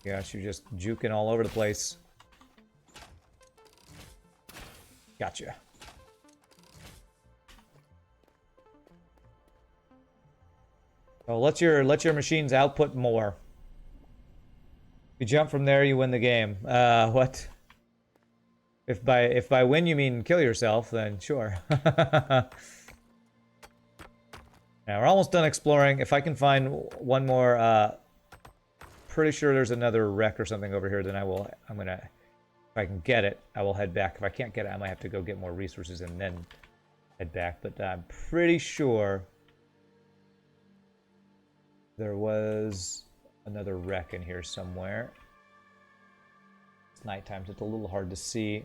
Gosh, you're just juking all over the place. Gotcha. So let your machines output more. If you jump from there, you win the game. What? If by win you mean kill yourself, then sure. Now we're almost done exploring. If I can find one more, pretty sure there's another wreck or something over here. Then I'm gonna, if I can get it, I will head back. If I can't get it, I might have to go get more resources and then head back. But I'm pretty sure there was another wreck in here somewhere. It's nighttime, so it's a little hard to see.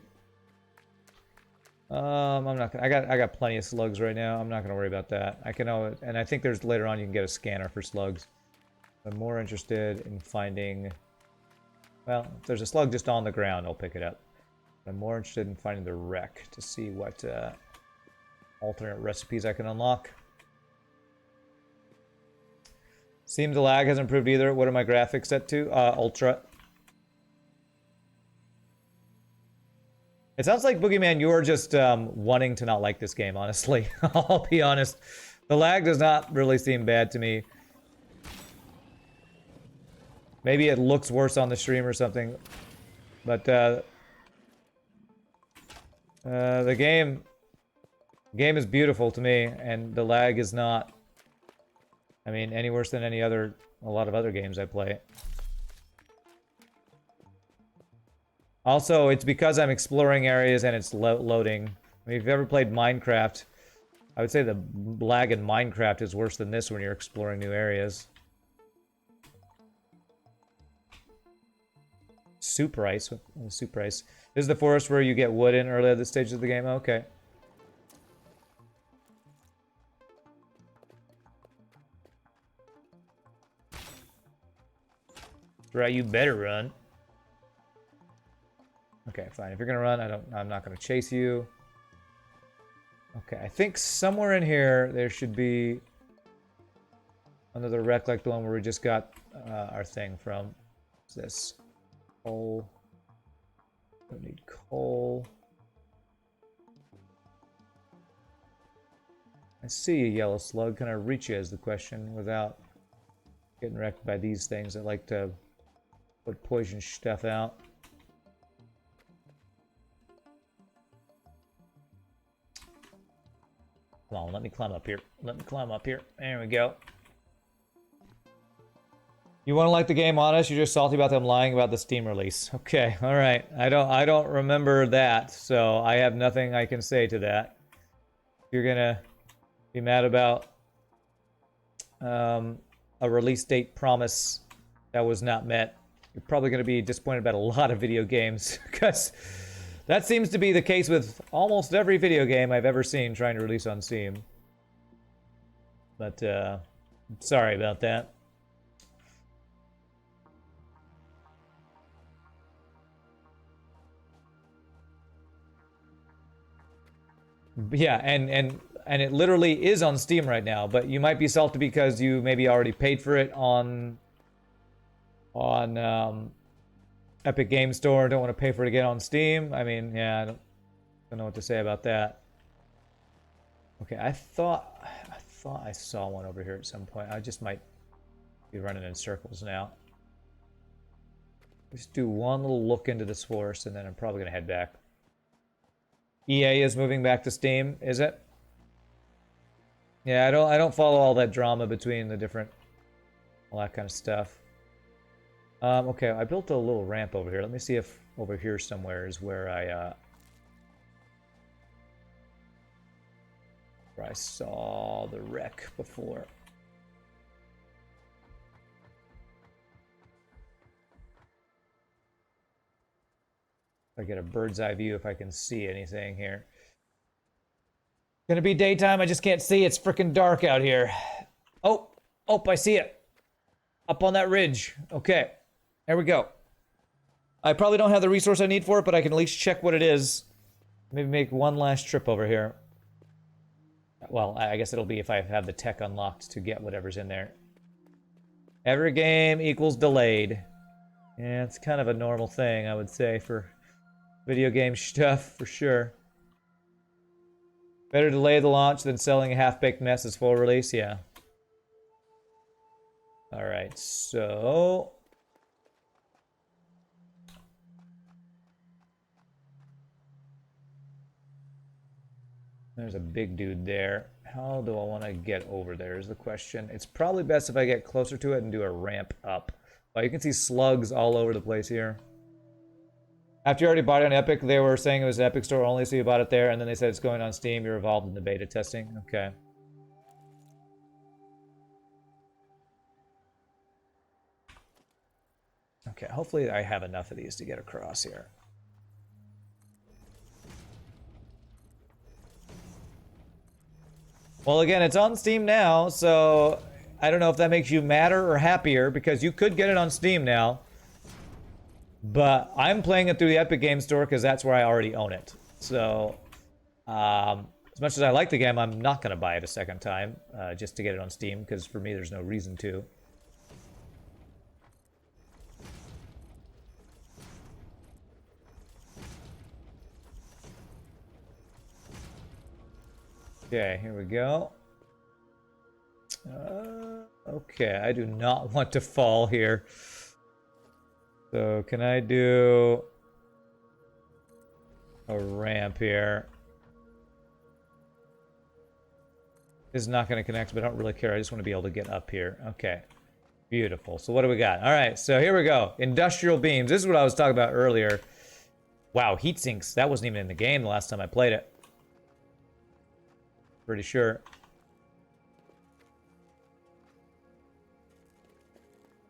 I'm not gonna. I got plenty of slugs right now. I'm not gonna worry about that. I can always, and I think there's later on you can get a scanner for slugs. I'm more interested in finding. Well, if there's a slug just on the ground, I'll pick it up. I'm more interested in finding the wreck to see what alternate recipes I can unlock. Seems the lag hasn't improved either. What are my graphics set to? Ultra. It sounds like, Boogeyman, you're just wanting to not like this game, honestly. I'll be honest. The lag does not really seem bad to me. Maybe it looks worse on the stream or something. But the game is beautiful to me, and the lag is not, I mean, any worse than a lot of other games I play. Also, it's because I'm exploring areas and it's loading. I mean, if you've ever played Minecraft, I would say the lag in Minecraft is worse than this when you're exploring new areas. Super ice. Super ice. This is the forest where you get wood in early at this stage of the game? Okay. Right, you better run. Okay, fine. If you're gonna run, I'm not gonna chase you. Okay, I think somewhere in here there should be another wreck like the one where we just got our thing from. What's this? Coal. Don't need coal. I see a yellow slug. Can I reach you is the question without getting wrecked by these things. I like to put poison stuff out. Come on, let me climb up here. Let me climb up here. There we go. You want to like the game, honest? You're just salty about them lying about the Steam release. Okay, all right. I don't remember that, so I have nothing I can say to that. You're gonna be mad about a release date promise that was not met. You're probably gonna be disappointed about a lot of video games because that seems to be the case with almost every video game I've ever seen trying to release on Steam. But sorry about that. Yeah, and it literally is on Steam right now, but you might be salty because you maybe already paid for it on Epic Game Store. Don't want to pay for it to get on Steam. I mean, yeah, I don't know what to say about that. Okay, I thought I saw one over here at some point. I just might be running in circles now. Just do one little look into this forest, and then I'm probably gonna head back. EA is moving back to Steam, is it? Yeah, I don't follow all that drama between the different, all that kind of stuff. Okay, I built a little ramp over here. Let me see if over here somewhere is where I saw the wreck before. I get a bird's eye view if I can see anything here. Gonna be daytime, I just can't see. It's freaking dark out here. Oh, I see it. Up on that ridge. Okay, there we go. I probably don't have the resource I need for it, but I can at least check what it is. Maybe make one last trip over here. Well, I guess it'll be if I have the tech unlocked to get whatever's in there. Every game equals delayed. Yeah, it's kind of a normal thing, I would say, for video game stuff, for sure. Better delay the launch than selling a half-baked mess as full release, yeah. Alright, so... There's a big dude there. How do I want to get over there is the question. It's probably best if I get closer to it and do a ramp up. But you can see slugs all over the place here. After you already bought it on Epic, they were saying it was an Epic Store only, so you bought it there, and then they said it's going on Steam. You're involved in the beta testing. Okay. Okay, hopefully I have enough of these to get across here. Well, again, it's on Steam now, so I don't know if that makes you madder or happier, because you could get it on Steam now. But I'm playing it through the Epic Game Store because that's where I already own it. So, as much as I like the game, I'm not going to buy it a second time just to get it on Steam, because for me, there's no reason to. Okay, here we go. Okay, I do not want to fall here. So can I do a ramp here? This is not going to connect, but I don't really care. I just want to be able to get up here. Okay, beautiful. So what do we got? All right, so here we go. Industrial beams. This is what I was talking about earlier. Wow, heat sinks. That wasn't even in the game the last time I played it. Pretty sure.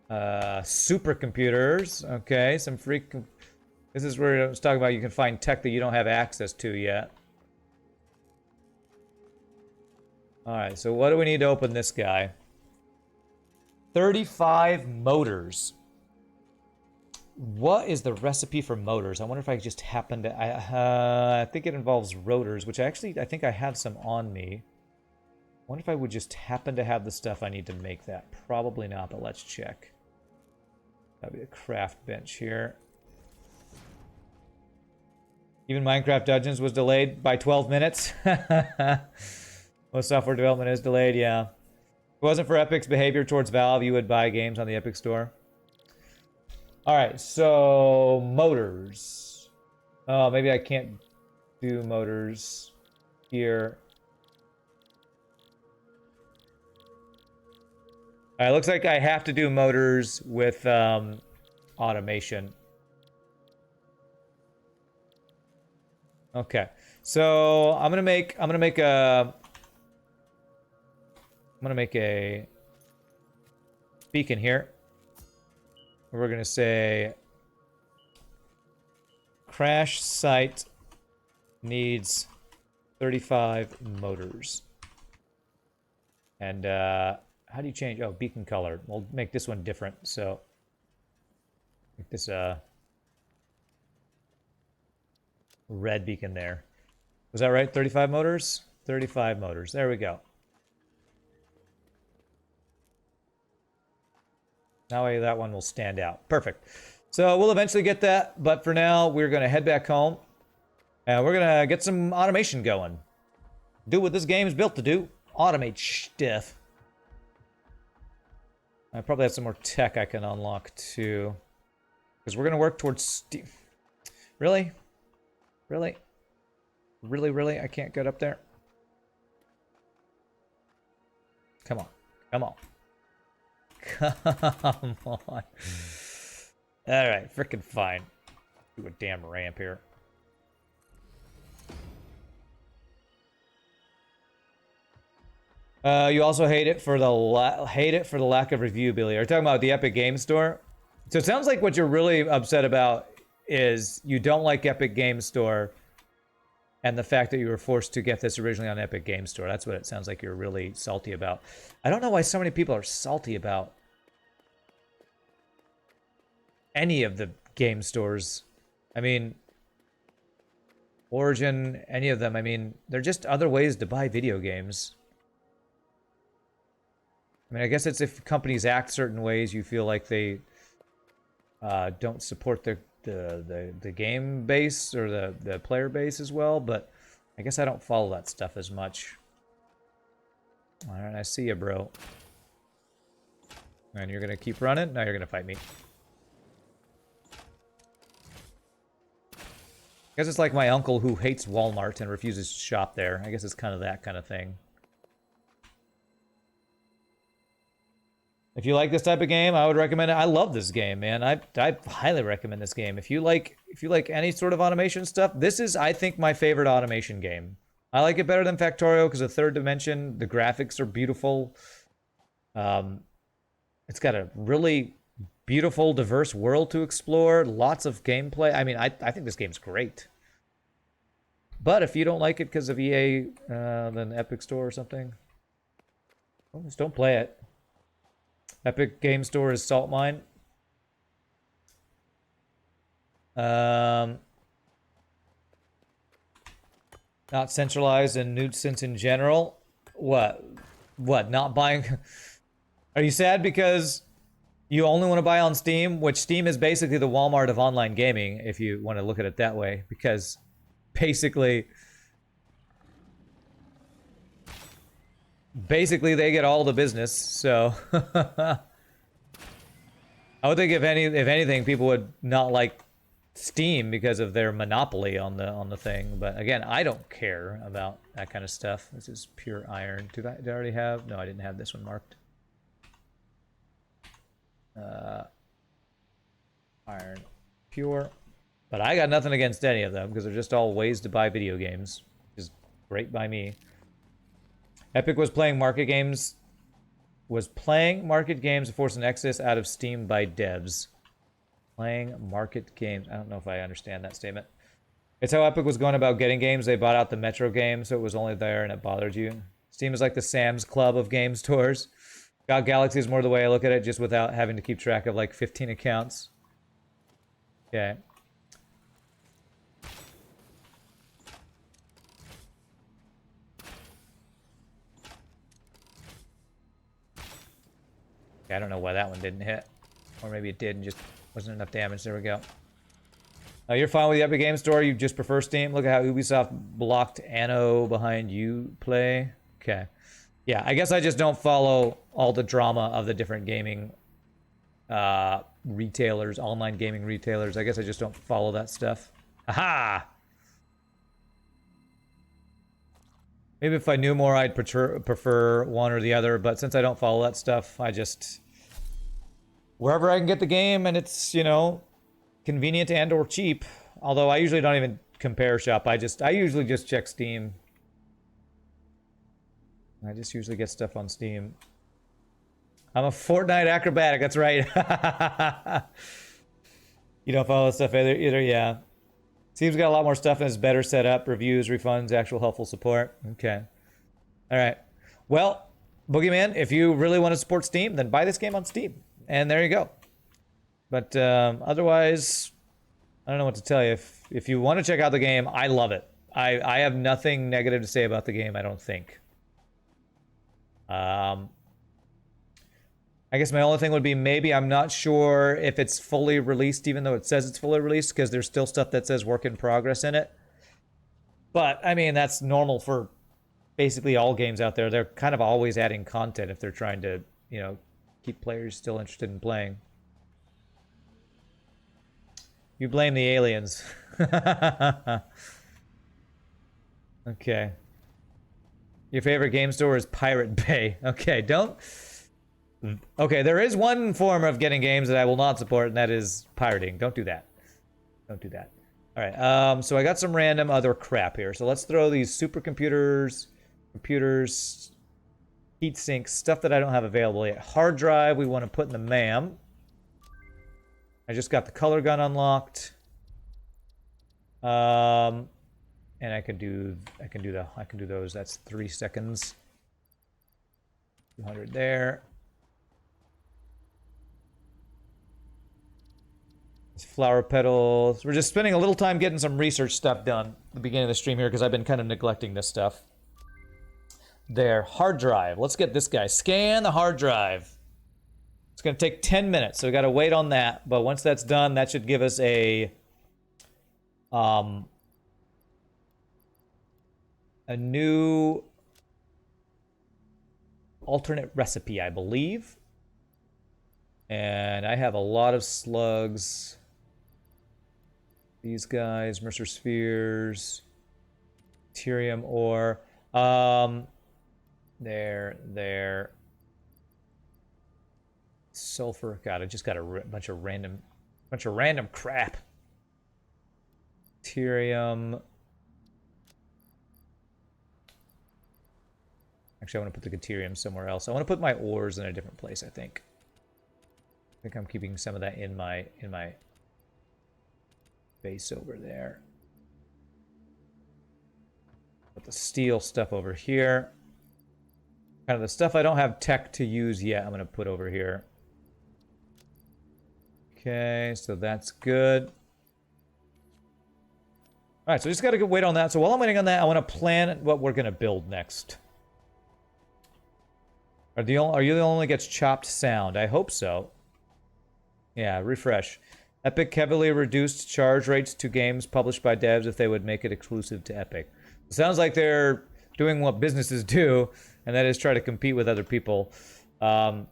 Supercomputers. Okay, some free... This is where I was talking about you can find tech that you don't have access to yet. Alright, so what do we need to open this guy? 35 motors. What is the recipe for motors? I wonder if I just happen to... I think it involves rotors, which I think I have some on me. I wonder if I would just happen to have the stuff I need to make that. Probably not, but let's check. That'd be a craft bench here. Even Minecraft Dungeons was delayed by 12 minutes. Most software development is delayed, yeah. If it wasn't for Epic's behavior towards Valve, you would buy games on the Epic Store. Alright, so motors. Oh, maybe I can't do motors here. Alright, looks like I have to do motors with automation. Okay, so I'm gonna make a beacon here. We're gonna say crash site needs 35 motors. And how do you change? Oh, beacon color. We'll make this one different. So make this red beacon there. Was that right? 35 motors? 35 motors. There we go. Now that one will stand out. Perfect. So we'll eventually get that, but for now, we're going to head back home. And we're going to get some automation going. Do what this game is built to do. Automate stuff. I probably have some more tech I can unlock, too. Because we're going to work towards Steam. Really? Really? Really, really? I can't get up there? Come on. Come on. Come on. Alright, freaking fine. Do a damn ramp here. You also hate it for the lack of reviewability. Are you talking about the Epic Game Store? So it sounds like what you're really upset about is you don't like Epic Game Store and the fact that you were forced to get this originally on Epic Game Store. That's what it sounds like you're really salty about. I don't know why so many people are salty about any of the game stores. I mean, Origin, any of them. I mean, they're just other ways to buy video games. I mean, I guess it's if companies act certain ways, you feel like they don't support the game base or the player base as well. But I guess I don't follow that stuff as much. All right, I see you, bro. And you're gonna keep running? No, you're gonna fight me. I guess it's like my uncle who hates Walmart and refuses to shop there. I guess it's kind of that kind of thing. If you like this type of game, I would recommend it. I love this game, man. I highly recommend this game. If you like any sort of automation stuff, this is, I think, my favorite automation game. I like it better than Factorio because of third dimension. The graphics are beautiful. It's got a really beautiful, diverse world to explore. Lots of gameplay. I mean, I think this game's great. But if you don't like it because of EA, then Epic Store or something, well, just don't play it. Epic Game Store is Salt Mine. Not centralized and nuisance in general. What? Not buying? Are you sad because you only want to buy on Steam? Which Steam is basically the Walmart of online gaming, if you want to look at it that way. Because basically they get all the business. So I would think if anything, people would not like Steam because of their monopoly on the thing. But again, I don't care about that kind of stuff. This is pure iron. Did I already have? No, I didn't have this one marked. Iron pure. But I got nothing against any of them because they're just all ways to buy video games, which is great by me. Epic was playing market games to force an exodus out of Steam by devs. Playing market games. I don't know if I understand that statement. It's how Epic was going about getting games. They bought out the Metro game, so it was only there and it bothered you. Steam is like the Sam's Club of game stores. God Galaxy is more the way I look at it, just without having to keep track of like 15 accounts. Okay. I don't know why that one didn't hit. Or maybe it did and just wasn't enough damage. There we go. You're fine with the Epic Game Store. You just prefer Steam. Look at how Ubisoft blocked Anno behind Uplay. Okay. Yeah, I guess I just don't follow all the drama of the different gaming retailers, online gaming retailers. I guess I just don't follow that stuff. Aha! Maybe if I knew more, I'd prefer one or the other. But since I don't follow that stuff, I just... wherever I can get the game and it's, you know, convenient and or cheap. Although I usually don't even compare shop. I usually just check Steam. I just usually get stuff on Steam. I'm a Fortnite acrobatic, that's right. You don't follow stuff either, yeah. Steam's got a lot more stuff and it's better set up. Reviews, refunds, actual helpful support. Okay. Alright. Well, Boogeyman, if you really want to support Steam, then buy this game on Steam. And there you go. But otherwise, I don't know what to tell you. If you want to check out the game, I love it. I have nothing negative to say about the game, I don't think. I I guess my only thing would be maybe I'm not sure if it's fully released, even though it says it's fully released, because there's still stuff that says work in progress in it. But, I mean, that's normal for basically all games out there. They're kind of always adding content if they're trying to, you know, keep players still interested in playing. You blame the aliens. Okay. Your favorite game store is Pirate Bay. Okay, don't... Okay, there is one form of getting games that I will not support, and that is pirating. Don't do that. Don't do that. All right, so I got some random other crap here. So let's throw these supercomputers, computers, heat sinks, stuff that I don't have available yet. Hard drive we want to put in the MAM. I just got the color gun unlocked. And I can do those. That's 3 seconds. 200 there. Flower petals. We're just spending a little time getting some research stuff done at the beginning of the stream here because I've been kind of neglecting this stuff. There, hard drive. Let's get this guy. Scan the hard drive. It's going to take 10 minutes, so we got to wait on that. But once that's done, that should give us a new alternate recipe, I believe. And I have a lot of slugs. These guys, Mercer spheres, Tyrium ore. There. Sulfur. God, I just got a bunch of random crap. Tyrium. Actually, I want to put the Deuterium somewhere else. I want to put my ores in a different place, I think. I think I'm keeping some of that in my base over there. Put the steel stuff over here. Kind of the stuff I don't have tech to use yet, I'm going to put over here. Okay, so that's good. All right, so just got to wait on that. So while I'm waiting on that, I want to plan what we're going to build next. Are you the only gets chopped sound? I hope so. Yeah, refresh. Epic heavily reduced charge rates to games published by devs if they would make it exclusive to Epic. It sounds like they're doing what businesses do, and that is try to compete with other people. I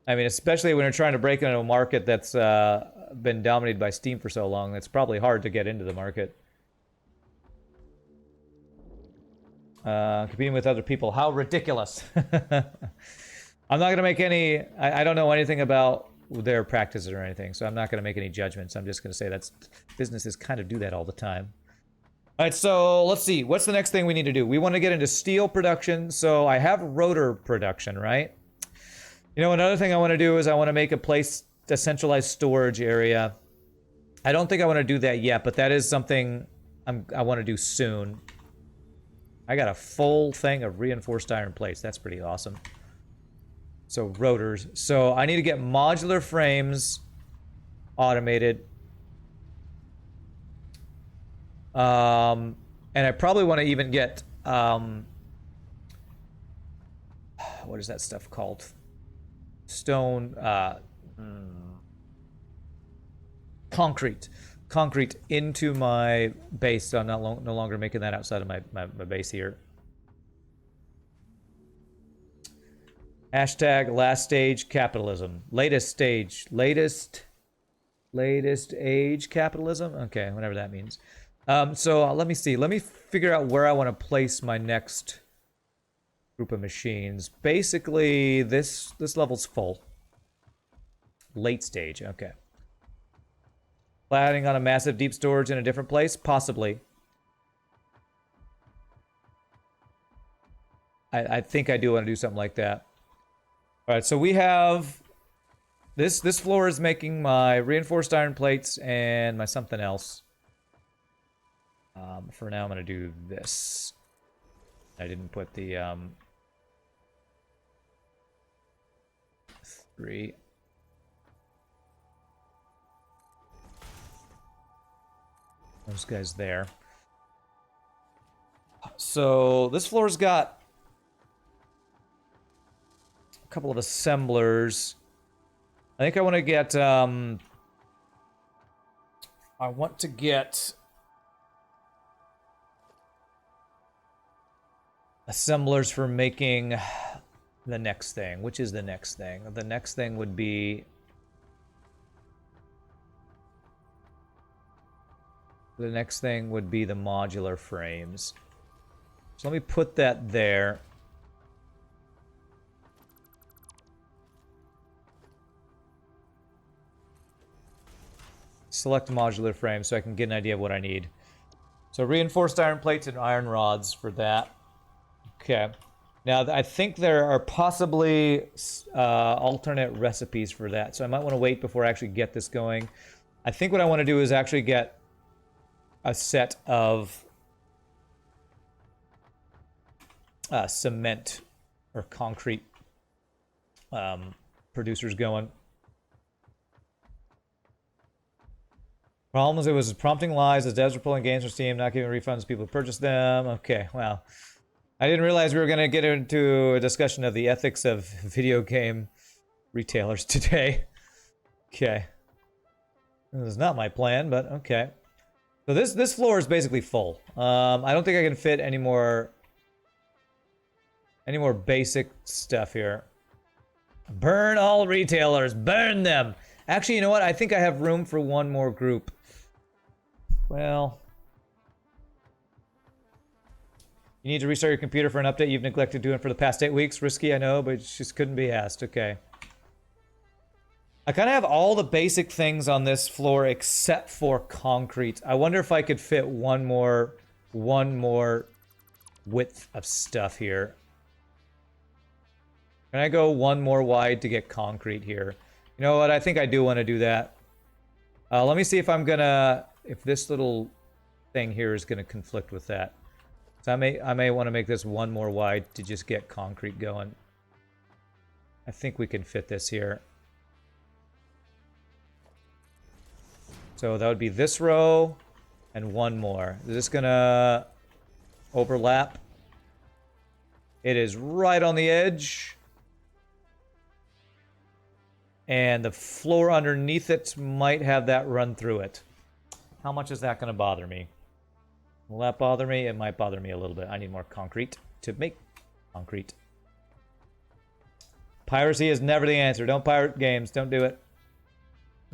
mean, especially when you're trying to break into a market that's been dominated by Steam for so long, it's probably hard to get into the market. Competing with other people. How ridiculous. I'm not going to make any... I don't know anything about their practices or anything, so I'm not going to make any judgments. I'm just going to say that's... Businesses kind of do that all the time. All right, so let's see. What's the next thing we need to do? We want to get into steel production, so I have rotor production, right? You know, another thing I want to do is I want to make a centralized storage area. I don't think I want to do that yet, but that is something I want to do soon. I got a full thing of reinforced iron plates. That's pretty awesome. So rotors. So I need to get modular frames automated. And I probably want to even get what is that stuff called? Stone concrete into my base, so I'm no longer making that outside of my base here. Hashtag last stage capitalism. Latest age capitalism? Okay, whatever that means. So let me see. Let me figure out where I want to place my next group of machines. Basically, this level's full. Late stage, okay. Planning on a massive deep storage in a different place? Possibly. I think I do want to do something like that. All right, so we have... This floor is making my reinforced iron plates and my something else. For now, I'm going to do this. I didn't put the... 3... Those guys there. So this floor's got couple of assemblers. I think I want to get, assemblers for making the next thing. Which is the next thing? The next thing would be... The next thing would be the modular frames. So let me put that there. Select modular frame so I can get an idea of what I need. So reinforced iron plates and iron rods for that. Okay. Now I think there are possibly alternate recipes for that. So I might want to wait before I actually get this going. I think what I want to do is actually get a set of cement or concrete producers going. Problems, it was prompting lies as devs were pulling games from Steam, not giving refunds to people who purchased them. Okay, well, I didn't realize we were going to get into a discussion of the ethics of video game retailers today. Okay. This is not my plan, but okay. So this floor is basically full. I don't think I can fit any more basic stuff here. Burn all retailers, burn them. Actually, you know what? I think I have room for one more group. Well, you need to restart your computer for an update you've neglected doing for the past 8 weeks. Risky, I know, but it just couldn't be asked. Okay. I kind of have all the basic things on this floor except for concrete. I wonder if I could fit one more width of stuff here. Can I go one more wide to get concrete here? You know what? I think I do want to do that. Let me see if I'm gonna... If this little thing here is gonna conflict with that. So I may want to make this one more wide to just get concrete going. I think we can fit this here. So that would be this row and one more. Is this gonna overlap? It is right on the edge. And the floor underneath it might have that run through it. How much is that gonna bother me? Will that bother me? It might bother me a little bit. I need more concrete to make concrete. Piracy is never the answer. Don't pirate games. Don't do it.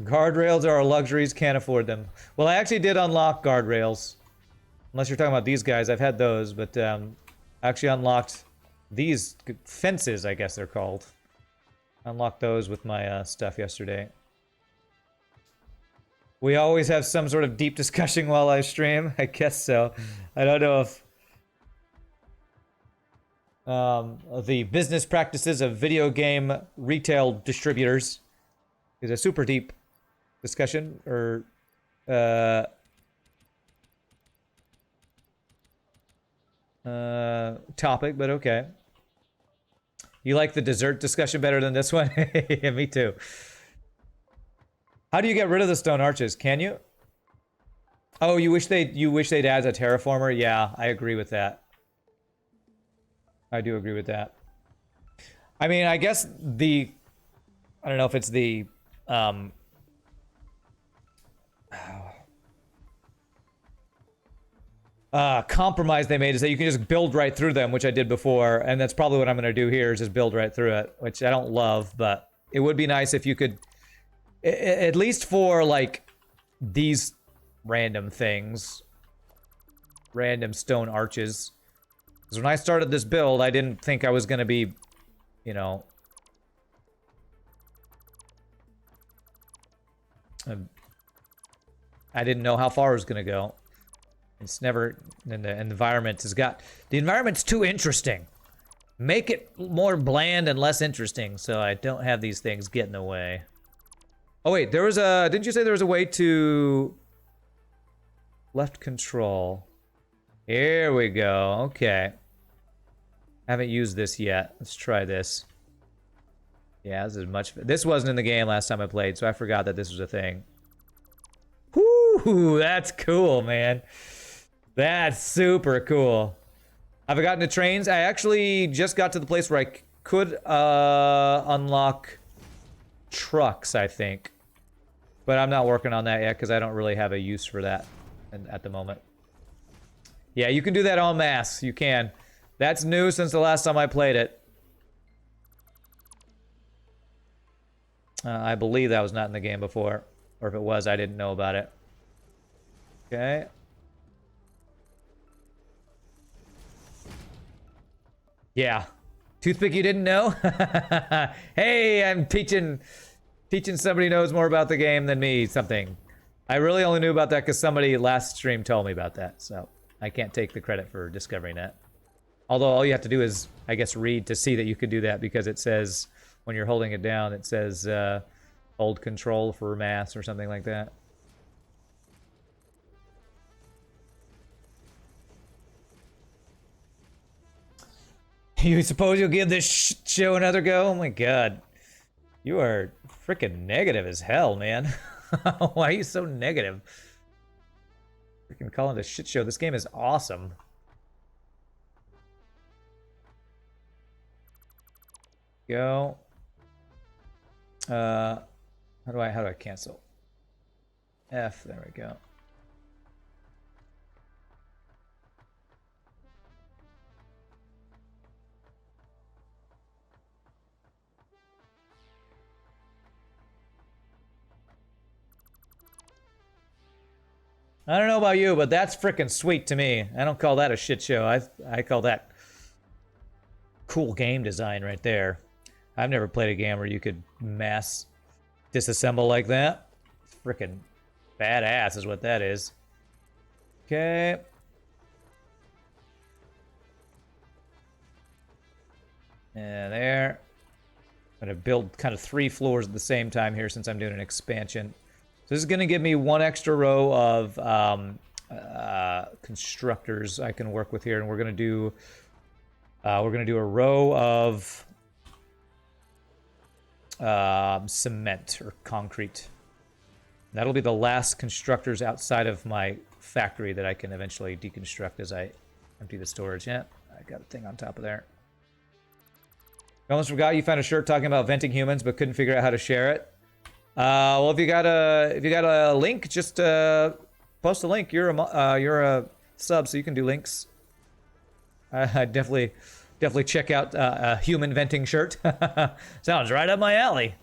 Guardrails are our luxuries, can't afford them. Well, I actually did unlock guardrails. Unless you're talking about these guys, I've had those, but I actually unlocked these fences, I guess they're called. Unlocked those with my stuff yesterday. We always have some sort of deep discussion while I stream. I guess so. I don't know if the business practices of video game retail distributors is a super deep discussion or topic, but okay. You like the dessert discussion better than this one? Yeah, me too. How do you get rid of the stone arches? Can you? Oh, you wish they'd add a terraformer? Yeah, I agree with that. I do agree with that. I mean, I guess I don't know if it's the compromise they made is that you can just build right through them, which I did before, and that's probably what I'm going to do here is just build right through it, which I don't love, but it would be nice if you could, at least for like these random things, random stone arches. Because when I started this build, I didn't think I was going to be, you know, I didn't know how far it was going to go. It's never, and the environment has got, the environment's too interesting. Make it more bland and less interesting so I don't have these things get in the way. Oh wait, there was a, didn't you say there was a way to left control? Here we go, okay. Haven't used this yet. Let's try this. Yeah, this is this wasn't in the game last time I played, so I forgot that this was a thing. Whoo, that's cool, man. That's super cool. Have I gotten to trains? I actually just got to the place where could unlock trucks, I think. But I'm not working on that yet because I don't really have a use for that at the moment. Yeah, you can do that en masse. You can. That's new since the last time I played it. I believe that was not in the game before. Or if it was, I didn't know about it. Okay. Yeah. Toothpick you didn't know? Hey, I'm teaching somebody who knows more about the game than me something. I really only knew about that because somebody last stream told me about that, so I can't take the credit for discovering that. Although all you have to do is, I guess, read to see that you could do that because it says, when you're holding it down, it says hold control for mass or something like that. You suppose you'll give this show another go? Oh my god. You are freaking negative as hell, man. Why are you so negative? Freaking calling it a shit show. This game is awesome. Go. How do I cancel? F, there we go. I don't know about you, but that's freaking sweet to me. I don't call that a shit show. I call that cool game design right there. I've never played a game where you could mass disassemble like that. It's freaking badass is what that is. Okay. And there. I'm going to build kind of 3 floors at the same time here since I'm doing an expansion. So this is going to give me 1 extra row of constructors I can work with here, and we're going to do a row of cement or concrete. That'll be the last constructors outside of my factory that I can eventually deconstruct as I empty the storage. Yeah, I got a thing on top of there. I almost forgot you found a shirt talking about venting humans, but couldn't figure out how to share it. Well, if you got a link, just post a link. You're a sub, so you can do links. I definitely check out a human venting shirt. Sounds right up my alley.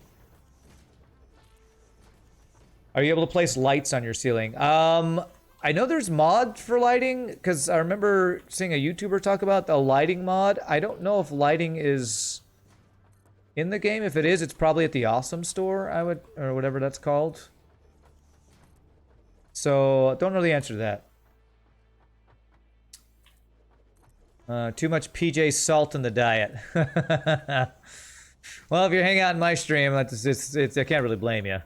Are you able to place lights on your ceiling? I know there's mod for lighting because I remember seeing a YouTuber talk about the lighting mod. I don't know if lighting is in the game. If it is, it's probably at the Awesome Store, or whatever that's called. So, don't know the answer to that. Too much PJ salt in the diet. Well, if you're hanging out in my stream, I can't really blame you.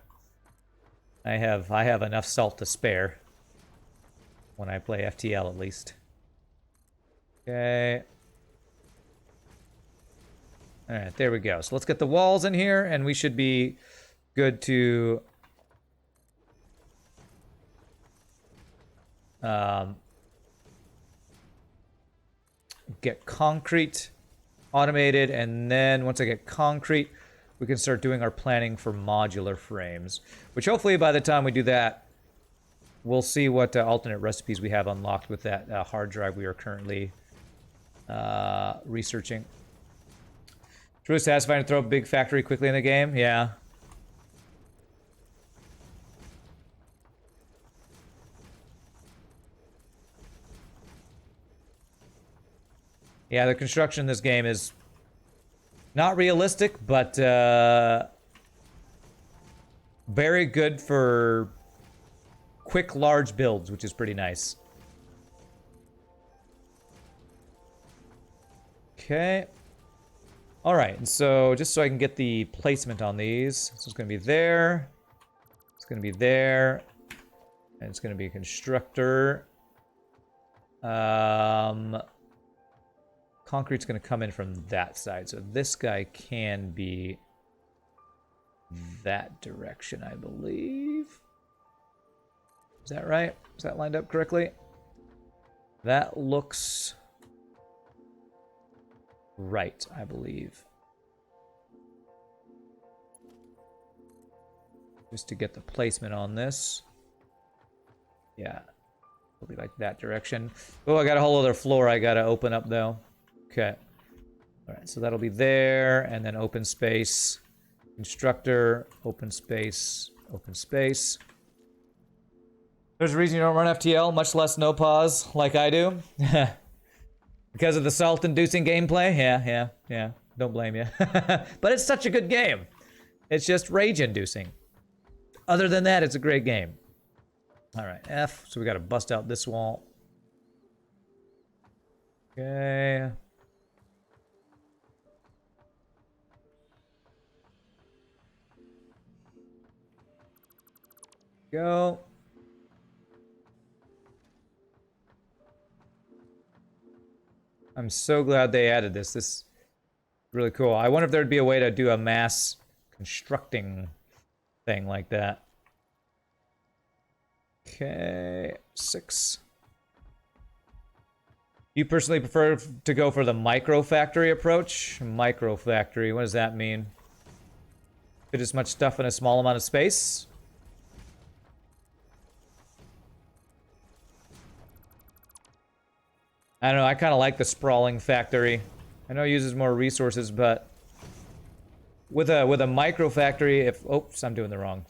I have enough salt to spare. When I play FTL, at least. Okay. Alright, there we go. So let's get the walls in here, and we should be good to get concrete automated, and then once I get concrete, we can start doing our planning for modular frames, which hopefully by the time we do that, we'll see what alternate recipes we have unlocked with that hard drive we are currently researching. Truly satisfying to throw a big factory quickly in the game? Yeah. Yeah, the construction in this game is not realistic, but very good for quick, large builds, which is pretty nice. Okay. All right, and so just so I can get the placement on these, so it's going to be there, it's going to be there, and it's going to be a constructor. Concrete's going to come in from that side, so this guy can be that direction, I believe. Is that right? Is that lined up correctly? That looks right, I believe. just to get the placement on this. Yeah, it'll be like that direction. Oh, I got a whole other floor I gotta open up though. Okay. All right, so that'll be there, and then open space, constructor, open space, open space. There's a reason you don't run FTL, much less no pause like I do. Because of the salt-inducing gameplay? Yeah. Don't blame you. But it's such a good game. It's just rage-inducing. Other than that, it's a great game. All right, F. So we got to bust out this wall. Okay. Go. I'm so glad they added this. This is really cool. I wonder if there'd be a way to do a mass constructing thing like that. Okay, 6. You personally prefer to go for the micro factory approach? Micro factory, what does that mean? Fit as much stuff in a small amount of space? I don't know, I kind of like the sprawling factory. I know it uses more resources, but with a micro factory, if oops, I'm doing the wrong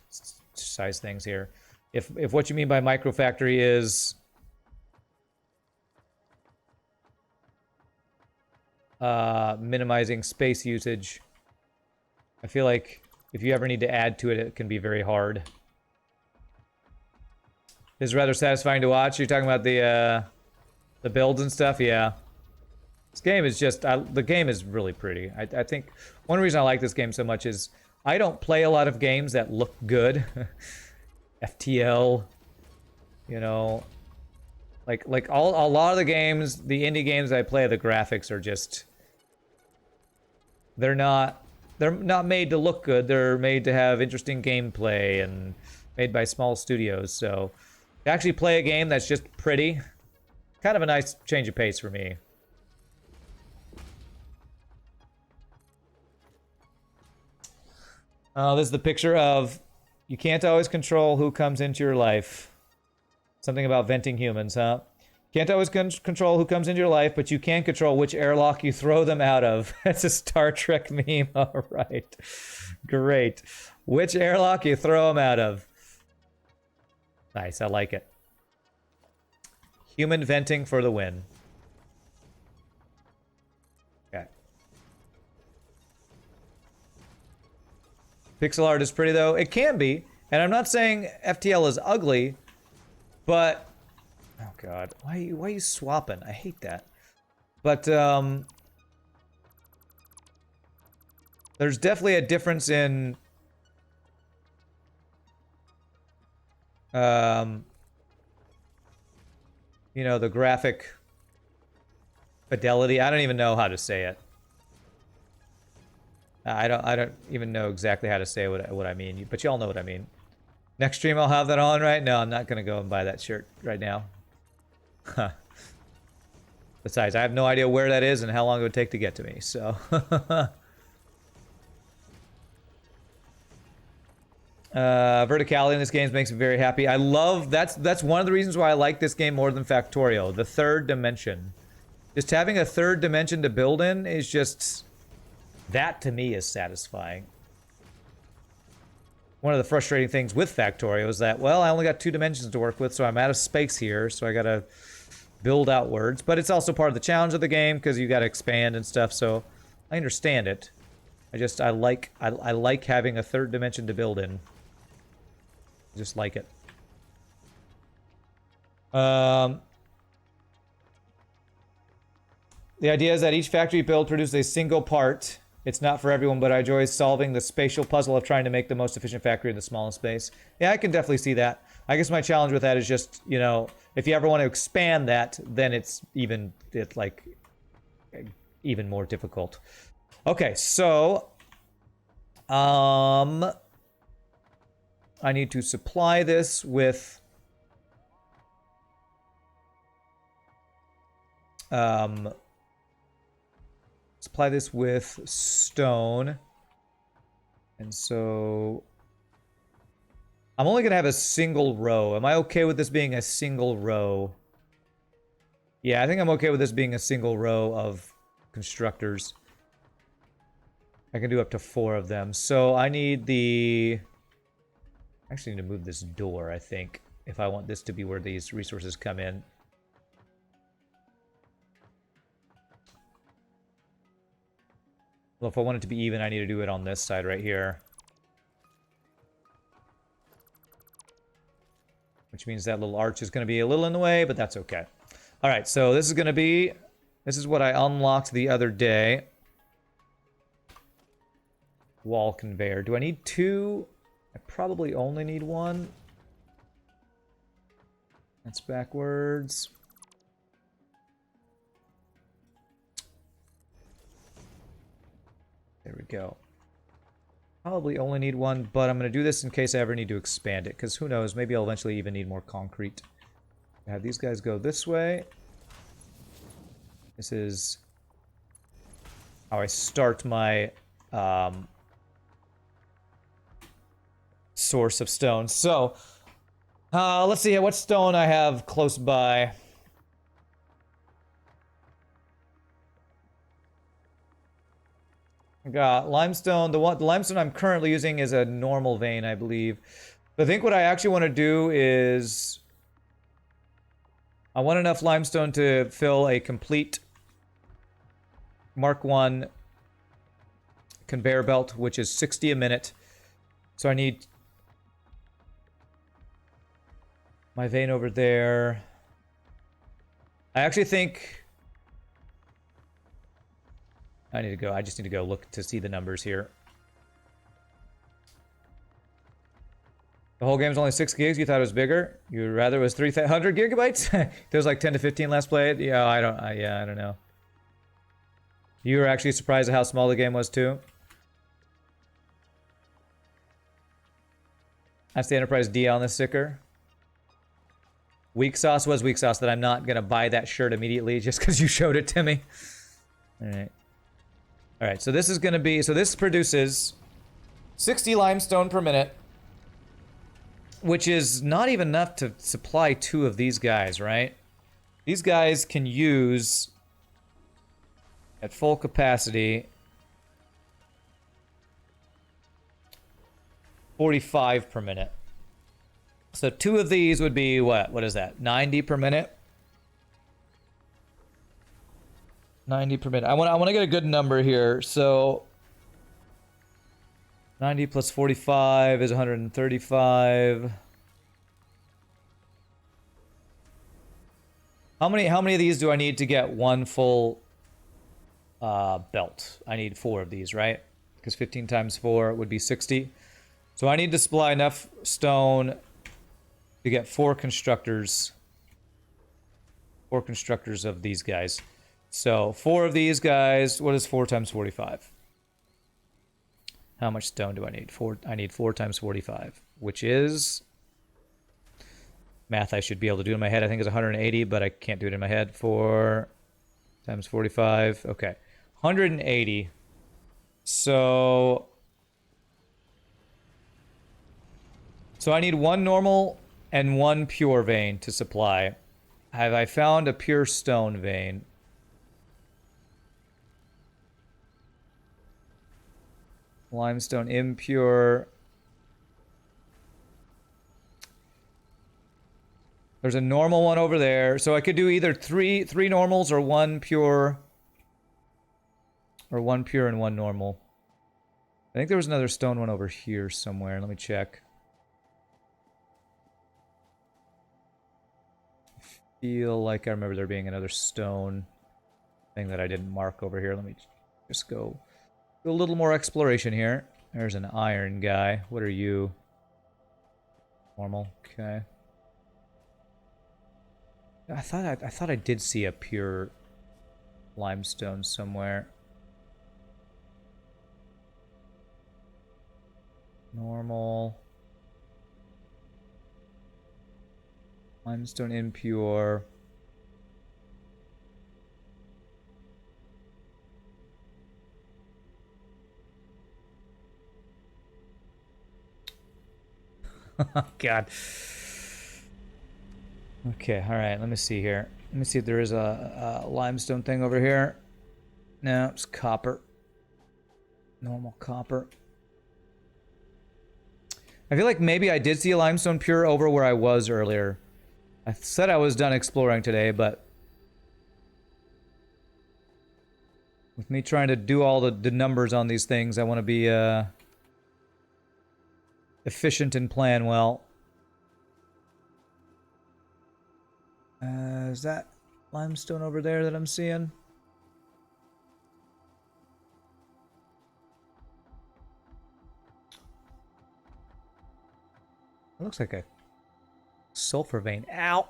size things here. If what you mean by micro factory is minimizing space usage, I feel like if you ever need to add to it, it can be very hard. It's rather satisfying to watch. You're talking about the builds and stuff, yeah. This game is just, the game is really pretty. I think one reason I like this game so much is I don't play a lot of games that look good. FTL, you know, like a lot of the games, the indie games I play, the graphics are just, they're not made to look good. They're made to have interesting gameplay and made by small studios. So to actually play a game that's just pretty, kind of a nice change of pace for me. This is the picture of, you can't always control who comes into your life. Something about venting humans, huh? Can't always control who comes into your life, but you can control which airlock you throw them out of. That's a Star Trek meme, all right. Great. Which airlock you throw them out of. Nice, I like it. Human venting for the win. Okay. Pixel art is pretty, though. It can be. And I'm not saying FTL is ugly, but... Oh, God. Why are you swapping? I hate that. But, there's definitely a difference in... you know, the graphic fidelity. I don't even know how to say it. I don't even know exactly how to say what I mean, but y'all know what I mean. Next stream I'll have that on, right? No, I'm not gonna go and buy that shirt right now. Huh. Besides, I have no idea where that is and how long it would take to get to me, so. Verticality in this game makes me very happy. I love, that's one of the reasons why I like this game more than Factorio. The third dimension. Just having a third dimension to build in is just, that to me is satisfying. One of the frustrating things with Factorio is that, well, I only got 2 dimensions to work with, so I'm out of space here, so I gotta build outwards. But it's also part of the challenge of the game, because you gotta expand and stuff, so I understand it. I like having a third dimension to build in. Just like it. The idea is that each factory build produces a single part. It's not for everyone, but I enjoy solving the spatial puzzle of trying to make the most efficient factory in the smallest space. Yeah, I can definitely see that. I guess my challenge with that is just, you know, if you ever want to expand that, then it's like even more difficult. Okay, so I need to supply this with supply this with stone. And so I'm only going to have a single row. Am I okay with this being a single row? Yeah, I think I'm okay with this being a single row of constructors. I can do up to 4 of them. So I need the... I actually need to move this door, I think, if I want this to be where these resources come in. Well, if I want it to be even, I need to do it on this side right here. Which means that little arch is going to be a little in the way, but that's okay. All right, so this is going to be... This is what I unlocked the other day. Wall conveyor. Do I need 2? I probably only need 1. That's backwards. There we go. Probably only need 1, but I'm going to do this in case I ever need to expand it, because who knows, maybe I'll eventually even need more concrete. Have these guys go this way. This is how I start my source of stone. So, let's see what stone I have close by. I got limestone. The limestone I'm currently using is a normal vein, I believe. But I think what I actually want to do is... I want enough limestone to fill a complete Mark 1 conveyor belt, which is 60 a minute. So I need my vein over there. I actually think I need to go. I just need to go look to see the numbers here. The whole game's only 6 gigs. You thought it was bigger? You'd rather it was 300 gigabytes? There was like 10 to 15 last played. Yeah, I don't know. You were actually surprised at how small the game was too. That's the Enterprise D on the sticker. Weak sauce was weak sauce that I'm not gonna buy that shirt immediately just because you showed it to me. Alright. Alright, so this is gonna be... So this produces 60 limestone per minute. Which is not even enough to supply 2 of these guys, right? These guys can use... At full capacity... 45 per minute. So 2 of these would be what? What is that? 90 per minute? 90 per minute. I want to get a good number here. So 90 plus 45 is 135. How many of these do I need to get 1 full belt? I need 4 of these, right? Because 15 times 4 would be 60. So I need to supply enough stone to get 4 constructors. 4 constructors of these guys. So 4 of these guys, what is 4 times 45? How much stone do I need? 4. I need 4 times 45, which is... Math I should be able to do in my head. I think it's 180, but I can't do it in my head. 4 times 45. Okay. 180. So I need 1 normal and 1 pure vein to supply. Have I found a pure stone vein? Limestone impure. There's a normal one over there. So I could do either three normals or 1 pure. Or 1 pure and 1 normal. I think there was another stone one over here somewhere. Let me check. I feel like I remember there being another stone thing that I didn't mark over here. Let me just go do a little more exploration here. There's an iron guy. What are you? Normal. Okay. I thought I did see a pure limestone somewhere. Normal. Limestone impure. God. Okay, all right, let me see here. Let me see if there is a limestone thing over here. No, it's copper. Normal copper. I feel like maybe I did see a limestone pure over where I was earlier. I said I was done exploring today, but with me trying to do all the numbers on these things, I want to be efficient and plan well. Is that limestone over there that I'm seeing? It looks like a sulfur vein. Ow!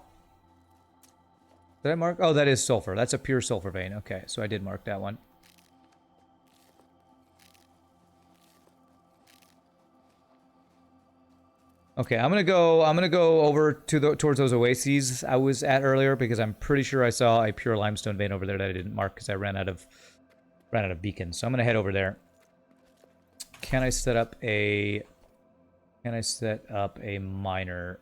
Did I mark? Oh, that is sulfur. That's a pure sulfur vein. Okay, so I did mark that one. Okay, I'm gonna go over to towards those oases I was at earlier because I'm pretty sure I saw a pure limestone vein over there that I didn't mark because I ran out of beacons. So I'm gonna head over there. Can I set up a miner?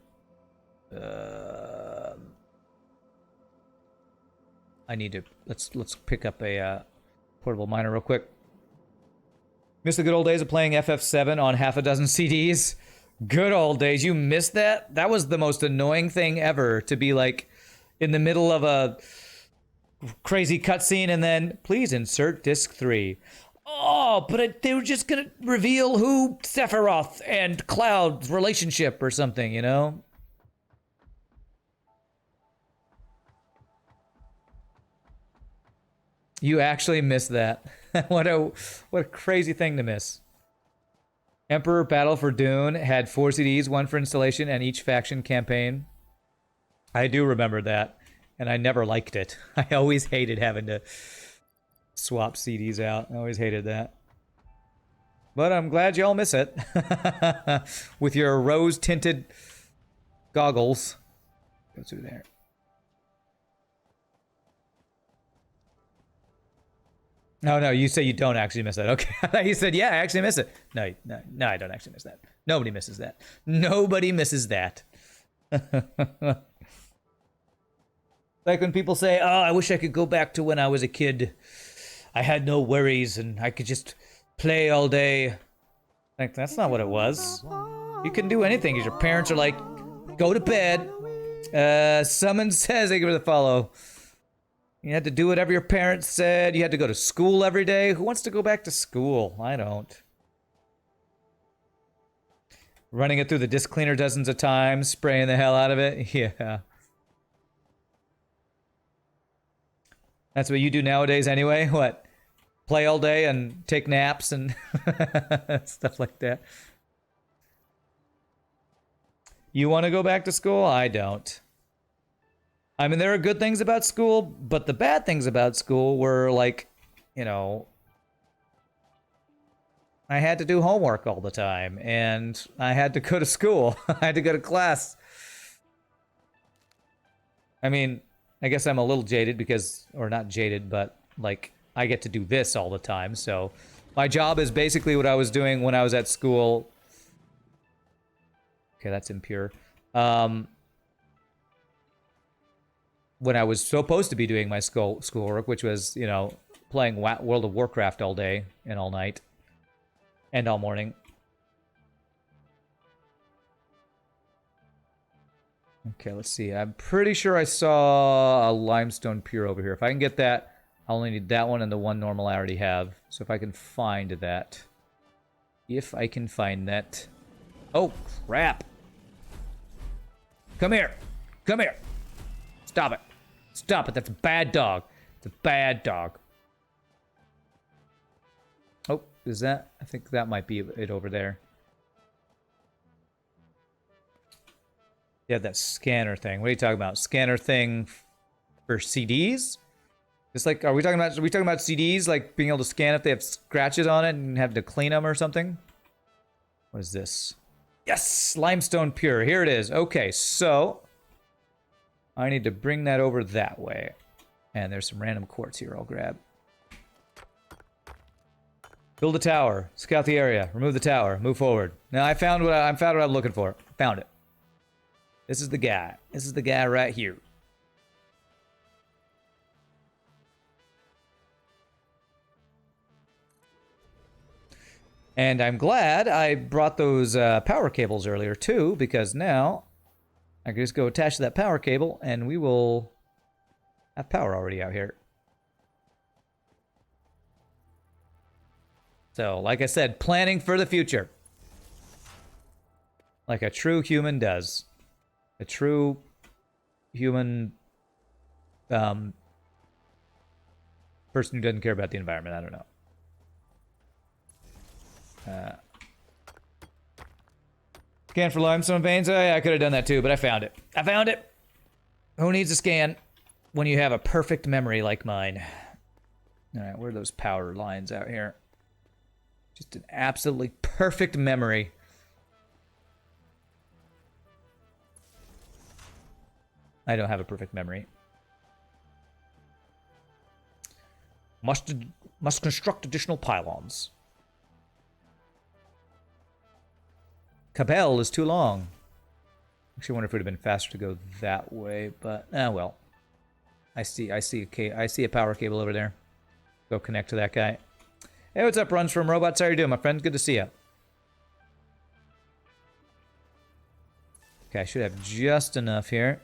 I need to let's pick up a portable miner real quick. Miss the good old days of playing FF7 on half a dozen CDs. Good old days. You missed that? That was the most annoying thing ever, to be like in the middle of a crazy cutscene and then please insert disc 3. Oh, but they were just gonna reveal who Sephiroth and Cloud's relationship or something, you know? You actually missed that. What a crazy thing to miss. Emperor Battle for Dune had 4 CDs, 1 for installation, and each faction campaign. I do remember that, and I never liked it. I always hated having to swap CDs out. I always hated that. But I'm glad y'all miss it. With your rose-tinted goggles. Go through there. No, you say you don't actually miss that. Okay. I thought you said, yeah, I actually miss it. No, I don't actually miss that. Nobody misses that. Nobody misses that. Like when people say, oh, I wish I could go back to when I was a kid. I had no worries and I could just play all day. Like, that's not what it was. You couldn't do anything because your parents are like, go to bed. Summon says, thank you for the follow. You had to do whatever your parents said. You had to go to school every day. Who wants to go back to school? I don't. Running it through the disc cleaner dozens of times, spraying the hell out of it. Yeah. That's what you do nowadays anyway? What? Play all day and take naps and stuff like that. You want to go back to school? I don't. I mean, there are good things about school, but the bad things about school were like, you know, I had to do homework all the time, and I had to go to school. I had to go to class. I mean, I guess I'm a little jaded because, or not jaded, but like, I get to do this all the time, so my job is basically what I was doing when I was at school. Okay, that's impure. When I was supposed to be doing my schoolwork, which was, you know, playing World of Warcraft all day and all night and all morning. Okay, let's see. I'm pretty sure I saw a limestone pure over here. If I can get that, I only need that one and the one normal I already have. So if I can find that. If I can find that. Oh, crap. Come here. Come here. Stop it. Stop it. That's a bad dog. It's a bad dog. Oh, is that? I think that might be it over there. Yeah, that scanner thing. What are you talking about? Scanner thing for CDs? It's like, are we talking about CDs, like being able to scan if they have scratches on it and have to clean them or something? What is this? Yes, limestone pure. Here it is. Okay, so I need to bring that over that way. And there's some random quartz here I'll grab. Build a tower. Scout the area. Remove the tower. Move forward. Now I found what I'm looking for. Found it. This is the guy. This is the guy right here. And I'm glad I brought those power cables earlier too, because now I can just go attach to that power cable and we will have power already out here. So, like I said, planning for the future. Like a true human does. A true human person who doesn't care about the environment. I don't know. Scan for limestone veins. Oh, yeah, I could have done that too, but I found it. I found it. Who needs a scan when you have a perfect memory like mine? All right, where are those power lines out here? Just an absolutely perfect memory. I don't have a perfect memory. Must construct additional pylons. Cabell is too long. Actually, I wonder if it would have been faster to go that way, but well. I see a power cable over there. Go connect to that guy. Hey, what's up, Runs from Robots? How you doing, my friend? Good to see you. Okay, I should have just enough here.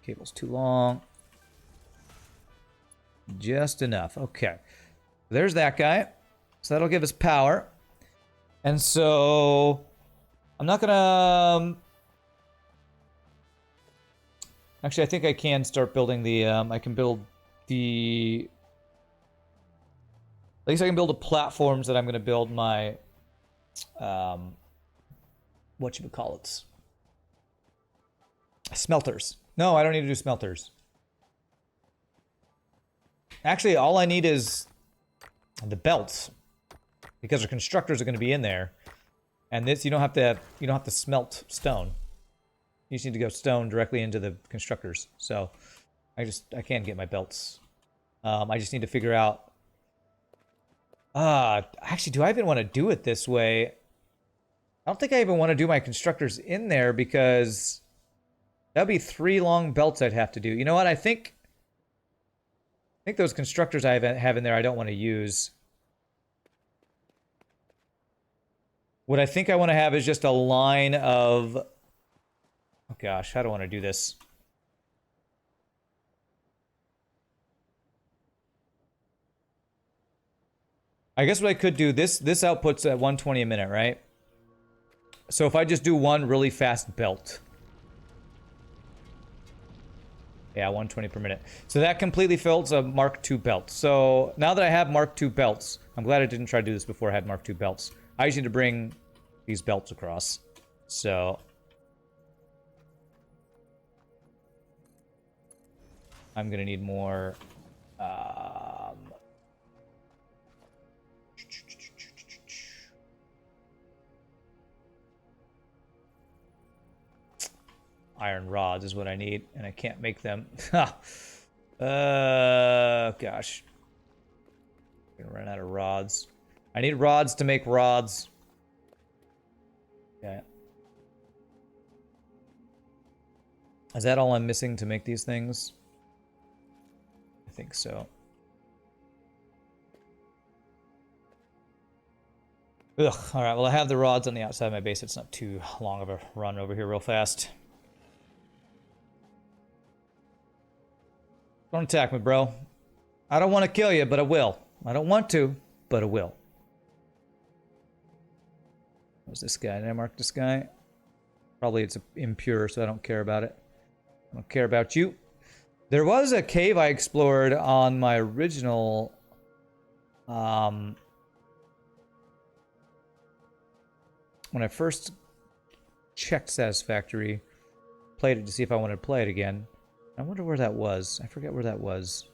Cable's too long. Just enough. Okay. There's that guy. So that'll give us power. And so I'm not gonna actually, I think I can start building the I can build the at least I can build the platforms that I'm gonna build my what you would call it, smelters. No, I don't need to do smelters. Actually, all I need is the belts, because the constructors are going to be in there, and this you don't have to smelt stone. You just need to go stone directly into the constructors. So I can't get my belts. I just need to figure out. Actually, do I even want to do it this way? I don't think I even want to do my constructors in there, because that'd be 3 long belts I'd have to do. You know what? I think those constructors I have in there I don't want to use. What I think I want to have is just a line of... Oh gosh, how do I want to do this? I guess what I could do, this outputs at 120 a minute, right? So if I just do one really fast belt... Yeah, 120 per minute. So that completely fills a Mark II belt. So now that I have Mark II belts, I'm glad I didn't try to do this before I had Mark II belts. I just need to bring these belts across. So I'm gonna need more iron rods is what I need, and I can't make them. Gosh. I'm gonna run out of rods. I need rods to make rods. Okay. Is that all I'm missing to make these things? I think so. Ugh, alright, well I have the rods on the outside of my base. It's not too long of a run over here real fast. Don't attack me, bro. I don't want to kill you, but I will. I don't want to, but I will. What was this guy? Did I mark this guy? Probably it's impure, so I don't care about it. I don't care about you. There was a cave I explored on my original... when I first checked Satisfactory, played it to see if I wanted to play it again. I wonder where that was. I forget where that was.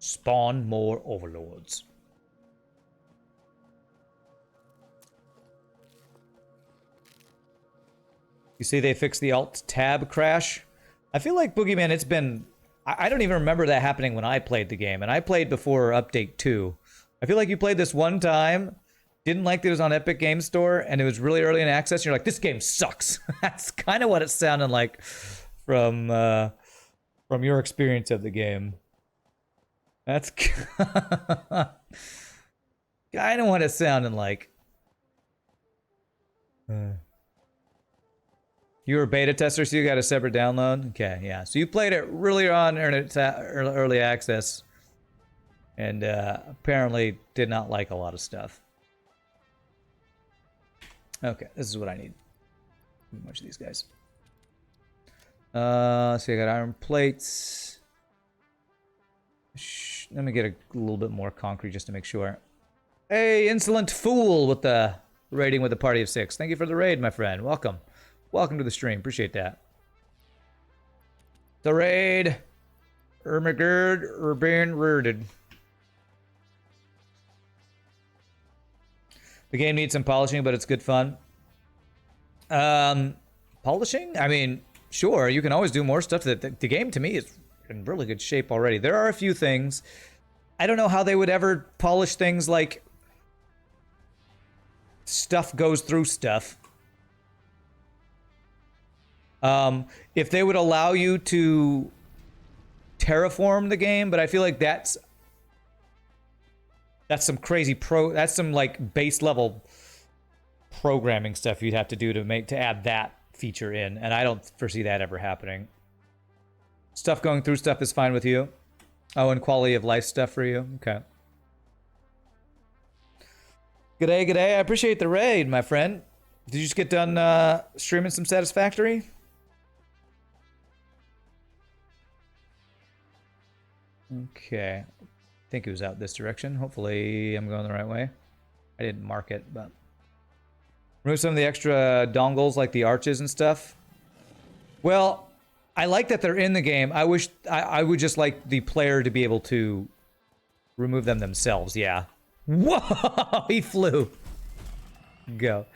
Spawn more overlords. You see they fixed the Alt-Tab crash? I feel like Boogeyman, it's been... I don't even remember that happening when I played the game, and I played before Update 2. I feel like you played this one time, didn't like that it was on Epic Game Store, and it was really early in access, and you're like, this game sucks. That's kind of what it sounded like from your experience of the game. That's kind of what it sounded like. You were a beta tester, so you got a separate download? Okay, yeah. So you played it really on early access, and apparently did not like a lot of stuff. Okay, this is what I need. A bunch of these guys. So I got iron plates. Let me get a little bit more concrete just to make sure. Hey, Insolent Fool with the raiding with a party of 6. Thank you for the raid, my friend. Welcome. Welcome to the stream. Appreciate that. The raid. Ermagerd or being rooted. The game needs some polishing, but it's good fun. Polishing? I mean, sure, you can always do more stuff. The game, to me, is in really good shape already. There are a few things. I don't know how they would ever polish things like stuff goes through stuff. If they would allow you to terraform the game, but I feel like that's some crazy that's some like base level programming stuff you'd have to do to add that feature in, and I don't foresee that ever happening. Stuff going through stuff is fine with you. Oh, and quality of life stuff for you. Okay. G'day, g'day. I appreciate the raid, my friend. Did you just get done streaming some Satisfactory? Okay. I think it was out this direction. Hopefully I'm going the right way. I didn't mark it, but... Remove some of the extra dongles like the arches and stuff. Well, I like that they're in the game. I wish... I would just like the player to be able to remove them themselves, yeah. Whoa! He flew. Go.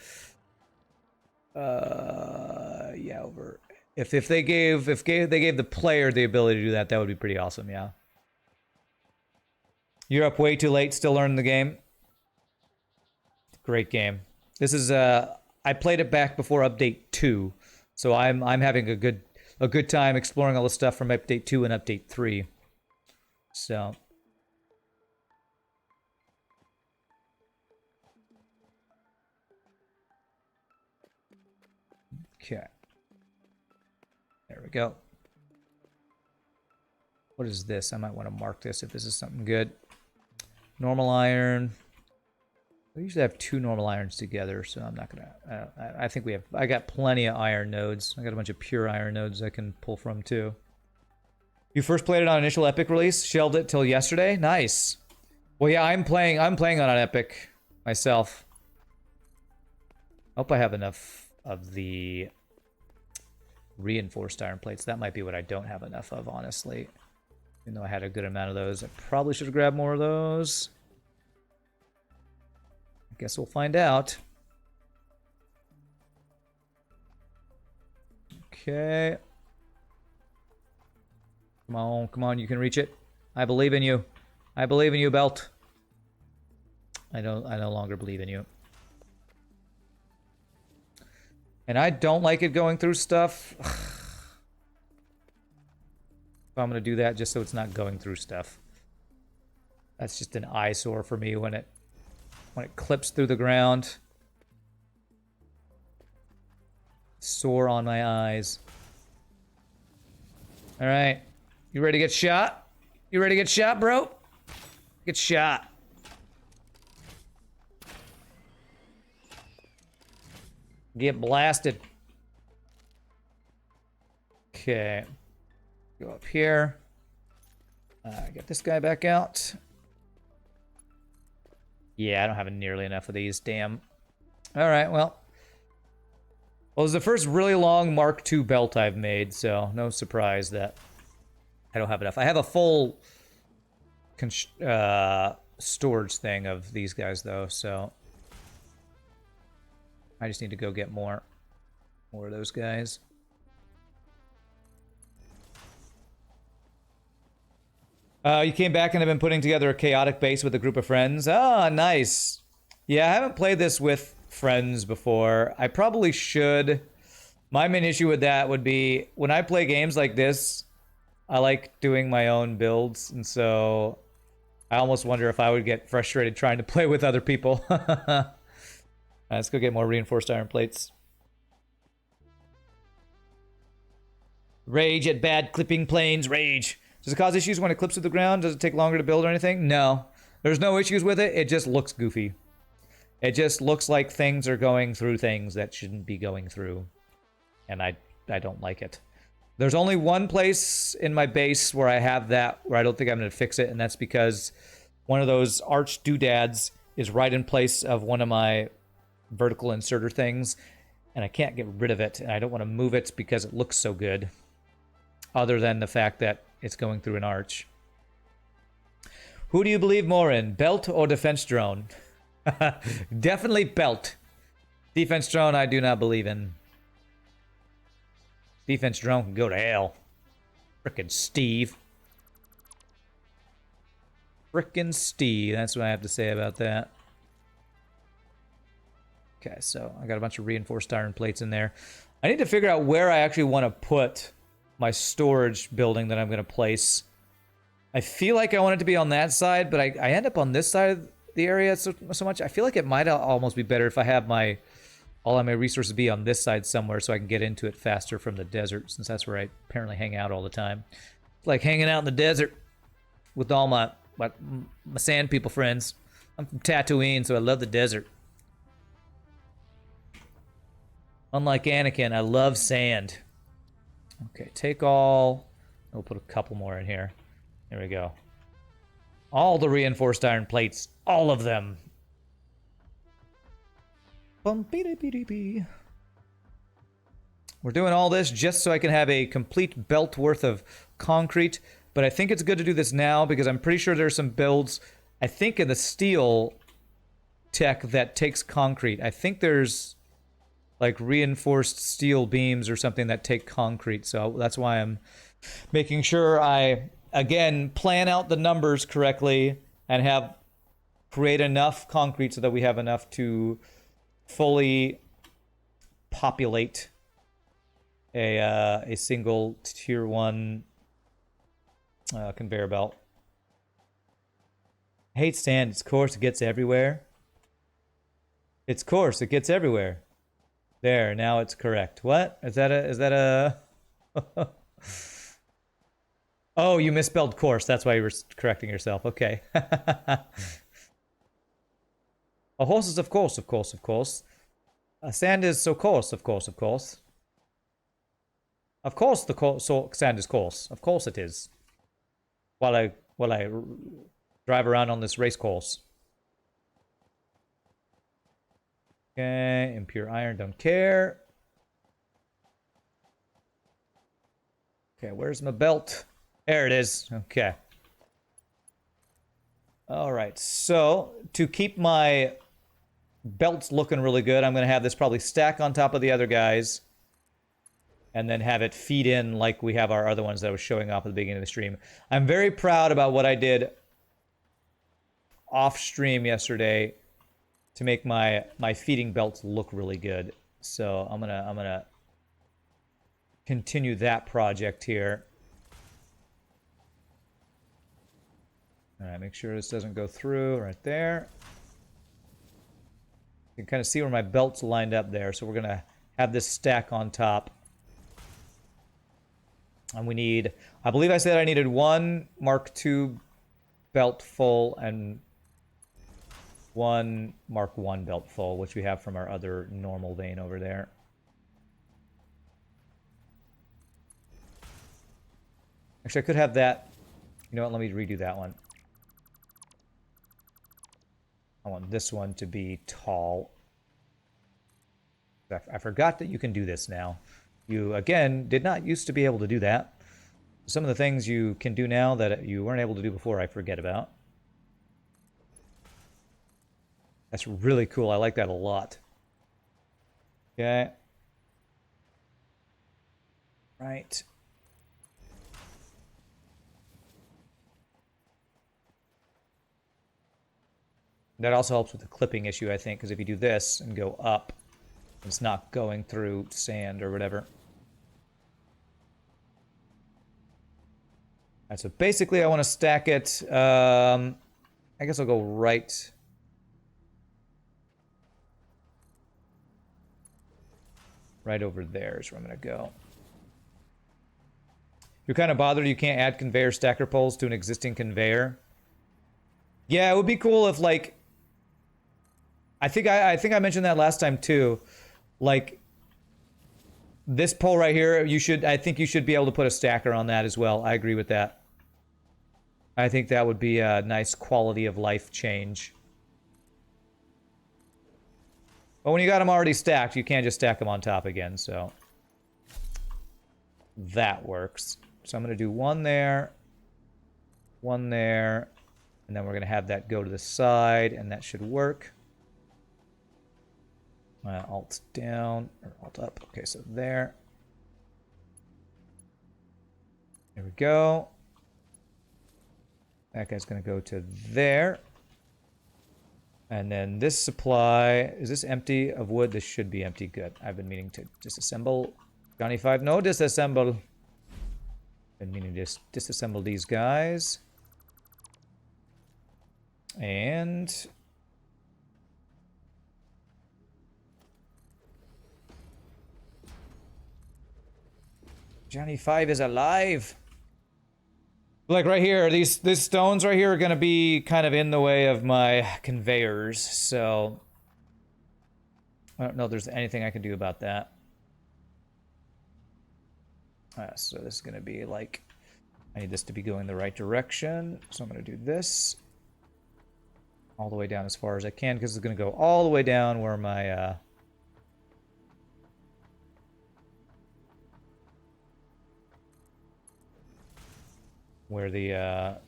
Yeah, over... If they gave the player the ability to do that, that would be pretty awesome, yeah. You're up way too late, still learning the game. Great game. This is I played it back before update 2, so I'm having a good time exploring all the stuff from update 2 and update 3. So okay. There we go. What is this? I might want to mark this if this is something good. Normal iron. We usually have 2 normal irons together, so I'm not gonna... I think I got plenty of iron nodes. I got a bunch of pure iron nodes I can pull from, too. You first played it on initial Epic release? Shelled it till yesterday? Nice. Well, yeah, I'm playing on an Epic myself. Hope I have enough of the reinforced iron plates. That might be what I don't have enough of, honestly. Even though I had a good amount of those. I probably should have grabbed more of those. I guess we'll find out. Okay. Come on, you can reach it. I believe in you. I believe in you, Belt. I no longer believe in you. And I don't like it going through stuff. If I'm gonna do that just so it's not going through stuff. That's just an eyesore for me when it clips through the ground. Sore on my eyes. All right. You ready to get shot? You ready to get shot, bro? Get shot. Get blasted. Okay. Go up here. Get this guy back out. Yeah, I don't have nearly enough of these. Damn. All right, well. Well, it was the first really long Mark II belt I've made, so no surprise that I don't have enough. I have a full storage thing of these guys, though, so I just need to go get more of those guys. You came back and have been putting together a chaotic base with a group of friends. Ah, nice. Yeah, I haven't played this with friends before. I probably should. My main issue with that would be when I play games like this, I like doing my own builds, and so I almost wonder if I would get frustrated trying to play with other people. Alright, let's go get more reinforced iron plates. Rage at bad clipping planes. Rage. Does it cause issues when it clips to the ground? Does it take longer to build or anything? No. There's no issues with it. It just looks goofy. It just looks like things are going through things that shouldn't be going through. And I don't like it. There's only one place in my base where I have that, where I don't think I'm going to fix it, and that's because one of those arch doodads is right in place of one of my vertical inserter things, and I can't get rid of it, and I don't want to move it because it looks so good, other than the fact that it's going through an arch. Who do you believe more in, belt or defense drone? Definitely belt. Defense drone I do not believe in. Defense drone can go to hell. Frickin' Steve. Frickin' Steve. That's what I have to say about that. Okay, so I got a bunch of reinforced iron plates in there. I need to figure out where I actually want to put my storage building that I'm going to place. I feel like I want it to be on that side, but I end up on this side of the area so much. I feel like it might almost be better if I have all of my resources be on this side somewhere so I can get into it faster from the desert, since that's where I apparently hang out all the time. It's like hanging out in the desert with all my sand people friends. I'm from Tatooine, so I love the desert. Unlike Anakin, I love sand. Okay, take all... We'll put a couple more in here. There we go. All the reinforced iron plates. All of them. We're doing all this just so I can have a complete belt worth of concrete, but I think it's good to do this now because I'm pretty sure there's some builds, I think in the steel tech that takes concrete. I think there's like reinforced steel beams or something that take concrete, so that's why I'm making sure I, again, plan out the numbers correctly and create enough concrete so that we have enough to fully populate a single tier 1 conveyor belt. I hate sand. It's coarse. It gets everywhere. It's coarse. It gets everywhere. There. Now it's correct. What? Is that a... Oh, you misspelled coarse. That's why you were correcting yourself. Okay. A horse is of course, of course, of course. Sand is so coarse, of course, of course. Of course the sand is coarse. Of course it is. While I drive around on this race course. Okay, impure iron, don't care. Okay, where's my belt? There it is. Okay. Alright, so to keep my belts looking really good, I'm going to have this probably stack on top of the other guys and then have it feed in like we have our other ones that I was showing off at the beginning of the stream. I'm very proud about what I did off stream yesterday to make my feeding belts look really good. So I'm gonna continue that project here. All right, make sure this doesn't go through right there. You can kind of see where my belt's lined up there. So we're going to have this stack on top. And we need, I believe I said I needed one Mark II belt full and one Mark I belt full, which we have from our other normal vein over there. Actually, I could have that. You know what? Let me redo that one. I want this one to be tall. I forgot that you can do this now. You, again, did not used to be able to do that. Some of the things you can do now that you weren't able to do before, I forget about. That's really cool. I like that a lot. Okay. Right. That also helps with the clipping issue, I think, because if you do this and go up, it's not going through sand or whatever. Alright, so basically I want to stack it, I guess I'll go right over there is where I'm going to go. You're kind of bothered you can't add conveyor stacker poles to an existing conveyor. Yeah, it would be cool if, like, I think I mentioned that last time too. Like, this pole right here, I think you should be able to put a stacker on that as well. I agree with that. I think that would be a nice quality of life change. But when you got them already stacked, you can't just stack them on top again, so that works. So I'm going to do one there, and then we're going to have that go to the side, and that should work. Alt down, or Alt up. Okay, so there. There we go. That guy's going to go to there. And then this supply, is this empty of wood? This should be empty. Good. I've been meaning to disassemble. Johnny 5, no, disassemble. Been meaning to disassemble these guys. And Johnny 5 is alive. Like right here, these stones right here are gonna be kind of in the way of my conveyors, so I don't know if there's anything I can do about that. So this is gonna be like, I need this to be going the right direction, so I'm gonna do this all the way down as far as I can, because it's gonna go all the way down where my where the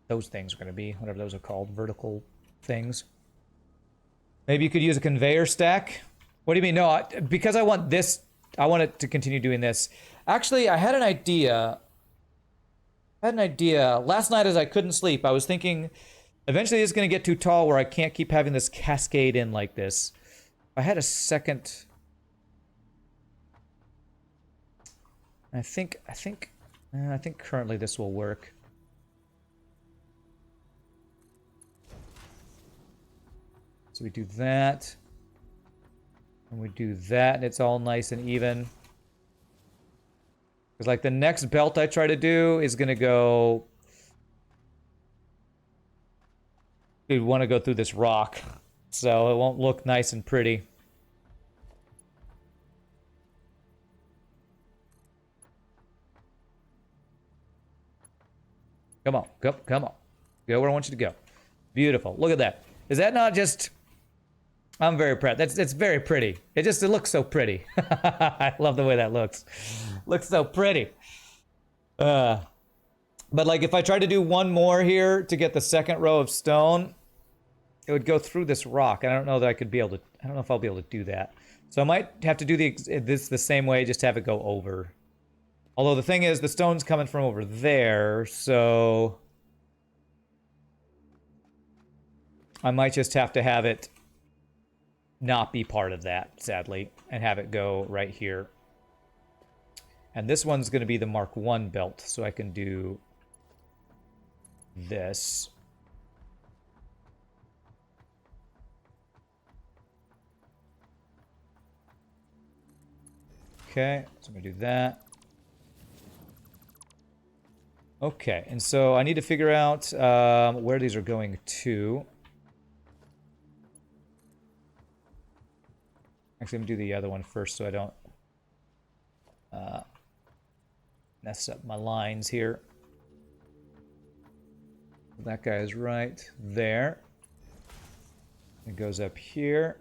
those things are going to be, whatever those are called, vertical things. Maybe you could use a conveyor stack. What do you mean? No, because I want this, I want it to continue doing this. Actually, I had an idea. Last night as I couldn't sleep, I was thinking, eventually it's going to get too tall where I can't keep having this cascade in like this. I had a second. I think currently this will work. So we do that. And we do that, and it's all nice and even. Because, like, the next belt I try to do is going to go... You'd want to go through this rock. So it won't look nice and pretty. Come on, come on. Go where I want you to go. Beautiful. Look at that. Is that not just... I'm very proud. It's very pretty. It looks so pretty. I love the way that looks. Looks so pretty. But like if I try to do one more here to get the second row of stone, it would go through this rock. And I don't know that I could be able to, I don't know if I'll be able to do that. So I might have to do this the same way, just have it go over. Although the thing is, the stone's coming from over there, so I might just have to have it not be part of that, sadly, and have it go right here. And this one's going to be the Mark 1 belt, so I can do this. Okay, so I'm going to do that. Okay, and so I need to figure out where these are going to. Actually, I'm going to do the other one first so I don't mess up my lines here. That guy is right there. It goes up here.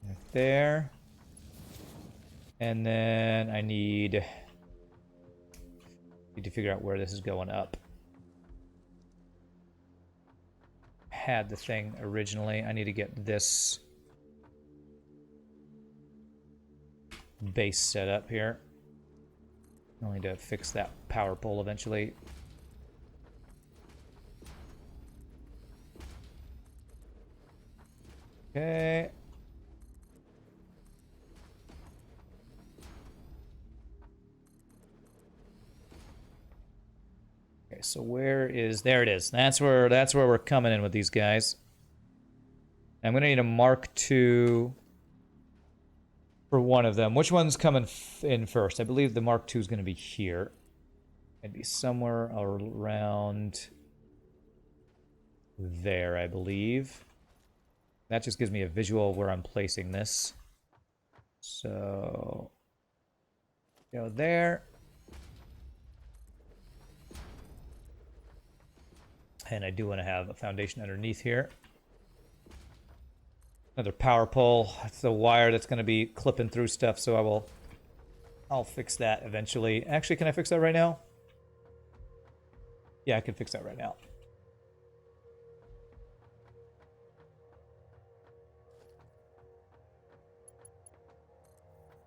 Right there. And then I need to figure out where this is going up. Had the thing originally. I need to get this base set up here. I'll need to fix that power pole eventually. Okay. Okay, so where is... There it is. That's where we're coming in with these guys. I'm going to need a Mark II for one of them. Which one's coming in first? I believe the Mark II is going to be here. It'd be somewhere around there, I believe. That just gives me a visual of where I'm placing this. So... go there. And I do want to have a foundation underneath here. Another power pole. That's the wire that's going to be clipping through stuff, so I'll fix that eventually. Actually, can I fix that right now? Yeah, I can fix that right now.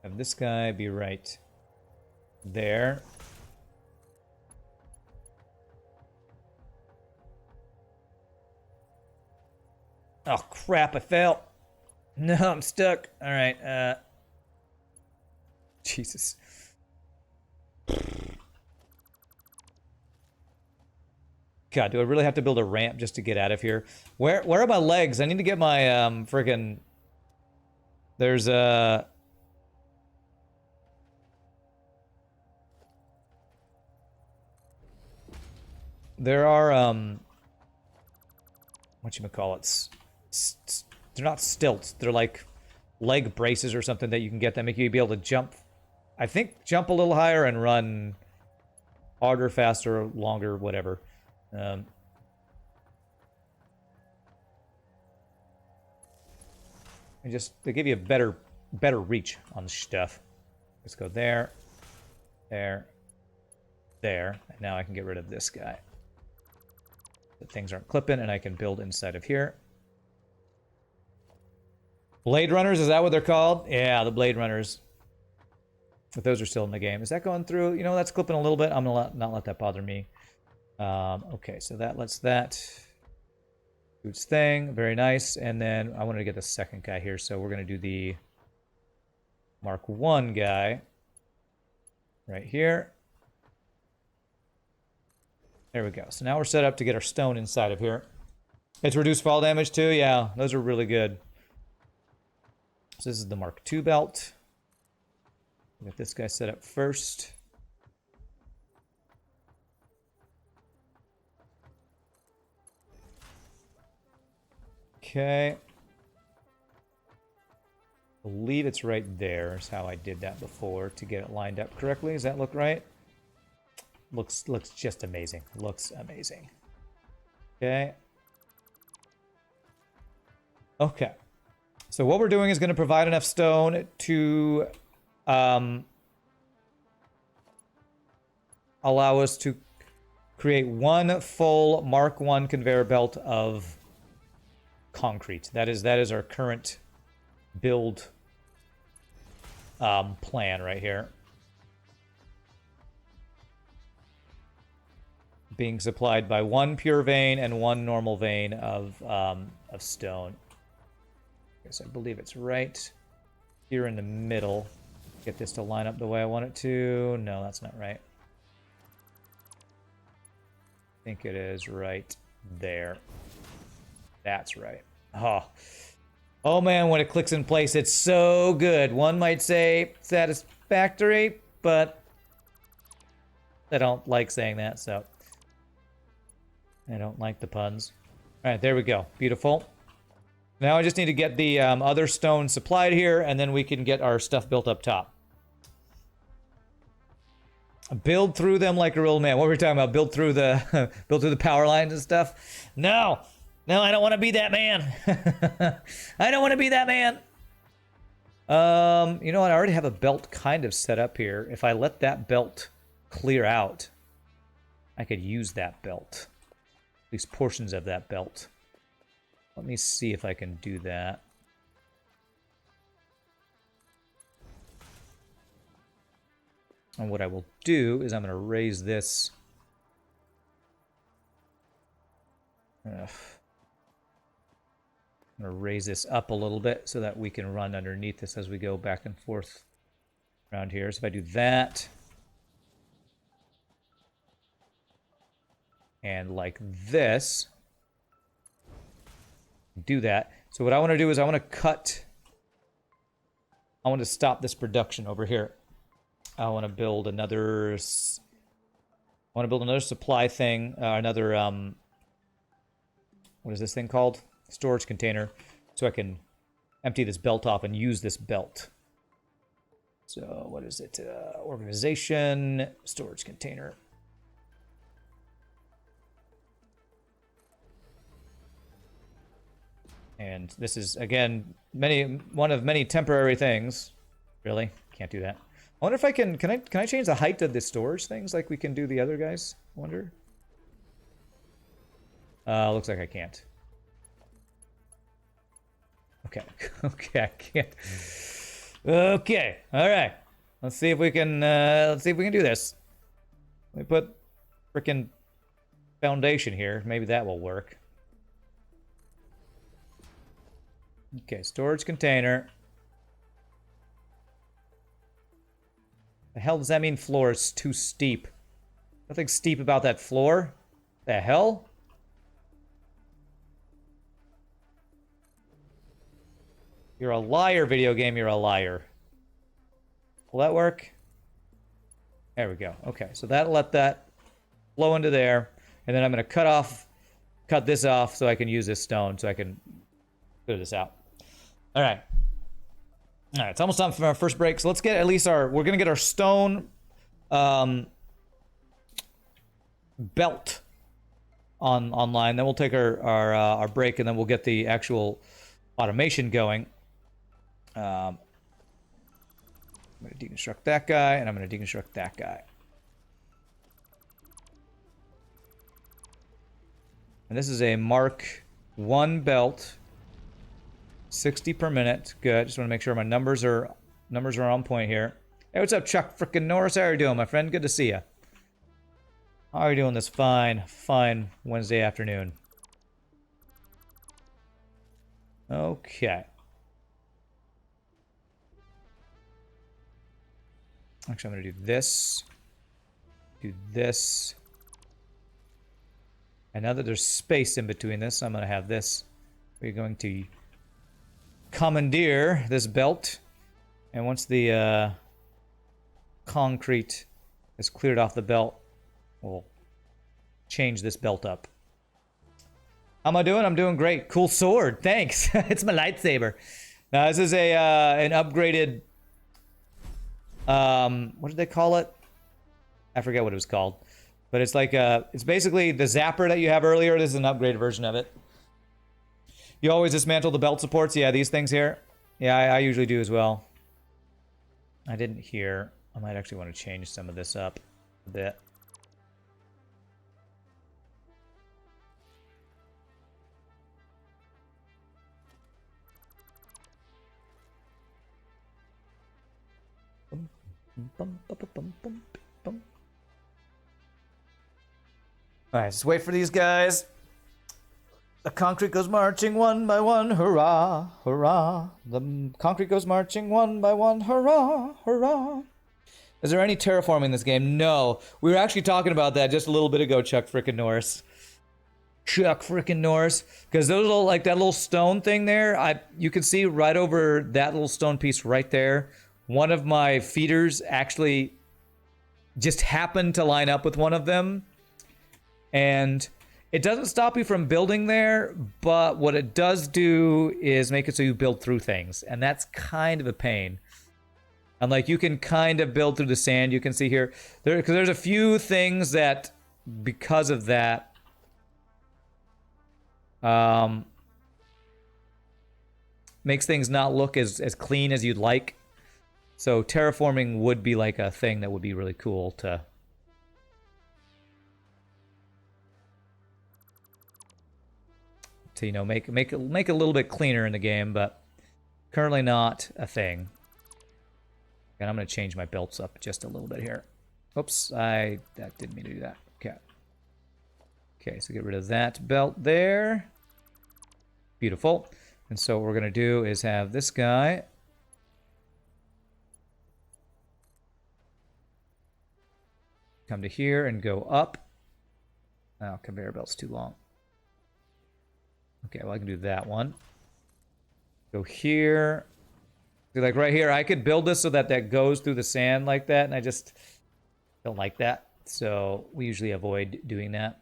Have this guy be right there. Oh, crap, I fell. No, I'm stuck. All right, Jesus. God, do I really have to build a ramp just to get out of here? Where are my legs? I need to get my, friggin... There's a... There are, whatchamacallits? They're not stilts. They're like leg braces or something that you can get that make you be able to jump. I think jump a little higher and run harder, faster, longer, whatever. And just, they give you a better reach on the stuff. Let's go there, there, there. And now I can get rid of this guy. The things aren't clipping, and I can build inside of here. Blade Runners, is that what they're called? Yeah, the Blade Runners. But those are still in the game. Is that going through? You know, that's clipping a little bit. I'm going to not let that bother me. Okay, so that lets that do its thing. Very nice. And then I wanted to get the second guy here, so we're going to do the Mark I guy right here. There we go. So now we're set up to get our stone inside of here. It's reduced fall damage too. Yeah, those are really good. So this is the Mark II belt. Get this guy set up first. Okay. I believe it's right there is how I did that before to get it lined up correctly. Does that look right? Looks just amazing. Looks amazing. Okay. Okay. So what we're doing is going to provide enough stone to allow us to create one full Mark I conveyor belt of concrete. That is our current build plan right here. Being supplied by one pure vein and one normal vein of stone. Guess I believe it's right here in the middle. Get this to line up the way I want it to. No, that's not right. I think it is right there. That's right. Oh man, when it clicks in place, it's so good. One might say satisfactory, but I don't like saying that, so I don't like the puns. All right, there we go. Beautiful. Now I just need to get the other stone supplied here, and then we can get our stuff built up top. Build through them like a real man. What were we talking about? Build through the build through the power lines and stuff? No, I don't want to be that man. I don't want to be that man. You know what? I already have a belt kind of set up here. If I let that belt clear out, I could use that belt. At least portions of that belt. Let me see if I can do that. And what I will do is I'm going to raise this. I'm going to raise this up a little bit so that we can run underneath this as we go back and forth around here. So if I do that, and like this, do that. So what I want to do is I want to stop this production over here. I want to build another supply thing, another what is this thing called? Storage container, so I can empty this belt off and use this belt. So what is it? Organization, storage container. And this is, again, one of many temporary things. Really? Can't do that. I wonder if I can I change the height of the storage things like we can do the other guys? I wonder. Looks like I can't. Okay. Okay, I can't. Okay. All right. Let's see if we can do this. Let me put frickin' foundation here. Maybe that will work. Okay, storage container. The hell does that mean floor is too steep? Nothing steep about that floor. The hell? You're a liar, video game. You're a liar. Will that work? There we go. Okay, so that'll let that flow into there. And then I'm going to cut this off so I can use this stone so I can clear this out. All right. All right, it's almost time for our first break. So let's get at least we're going to get our stone belt online. Then we'll take our break, and then we'll get the actual automation going. I'm going to deconstruct that guy, and I'm going to deconstruct that guy. And this is a Mark 1 belt. 60 per minute. Good. Just want to make sure my numbers are on point here. Hey, what's up, Chuck frickin' Norris? How are you doing, my friend? Good to see you. How are you doing this fine Wednesday afternoon? Okay. Actually, I'm going to do this. Do this. And now that there's space in between this, I'm going to have this. We're going to commandeer this belt, and once the concrete is cleared off the belt, we'll change this belt up. How am I doing? I'm doing great. Cool sword. Thanks. It's my lightsaber. This is an upgraded what did they call it? I forget what it was called, but it's like it's basically the zapper that you have earlier. This is an upgraded version of it. You always dismantle the belt supports? Yeah, these things here. Yeah, I usually do as well. I didn't hear. I might actually want to change some of this up a bit. Alright, let's wait for these guys. The concrete goes marching one by one, hurrah, hurrah. The concrete goes marching one by one, hurrah, hurrah. Is there any terraforming in this game? No. We were actually talking about that just a little bit ago, Chuck frickin' Norris. Chuck frickin' Norris. Because those little, like that little stone thing there, you can see right over that little stone piece right there. One of my feeders actually just happened to line up with one of them. And it doesn't stop you from building there, but what it does do is make it so you build through things. And that's kind of a pain. And like you can kind of build through the sand. You can see here, because there's a few things that, because of that, makes things not look as clean as you'd like. So terraforming would be like a thing that would be really cool to you know, make it a little bit cleaner in the game, but currently not a thing. And I'm going to change my belts up just a little bit here. Oops, that didn't mean to do that. Okay. Okay, so get rid of that belt there. Beautiful. And so what we're going to do is have this guy come to here and go up. Oh, conveyor belt's too long. Okay, well, I can do that one. Go here. See, like right here, I could build this so that that goes through the sand like that, and I just don't like that. So we usually avoid doing that.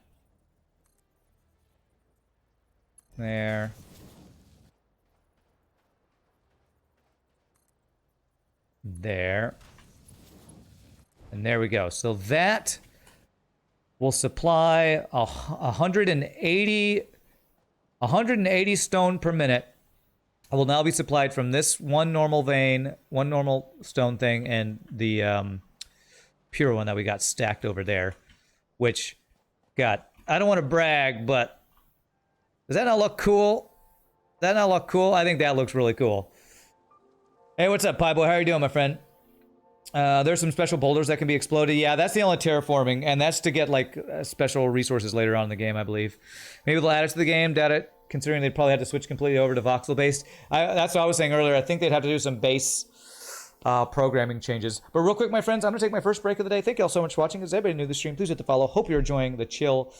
There. There. And there we go. So that will supply 180 stone per minute. I will now be supplied from this one normal vein, one normal stone thing, and the pure one that we got stacked over there, which got, I don't want to brag, but does that not look cool? Does that not look cool? I think that looks really cool. Hey, what's up, Piebo? How are you doing, my friend? There's some special boulders that can be exploded. Yeah, that's the only terraforming, and that's to get, like, special resources later on in the game, I believe. Maybe they'll add it to the game, doubt it, considering they'd probably have to switch completely over to voxel-based. That's what I was saying earlier. I think they'd have to do some base programming changes. But real quick, my friends, I'm going to take my first break of the day. Thank you all so much for watching. As everybody new to the stream, please hit the follow. Hope you're enjoying the chill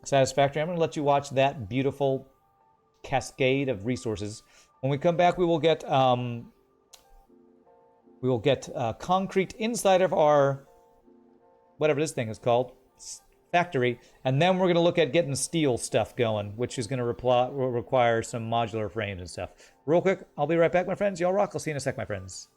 Satisfactory. I'm going to let you watch that beautiful cascade of resources. When we come back, we will get concrete inside of our, whatever this thing is called, factory, and then we're going to look at getting steel stuff going, which is going to require some modular frames and stuff. Real quick, I'll be right back, my friends. Y'all rock. I'll see you in a sec, my friends.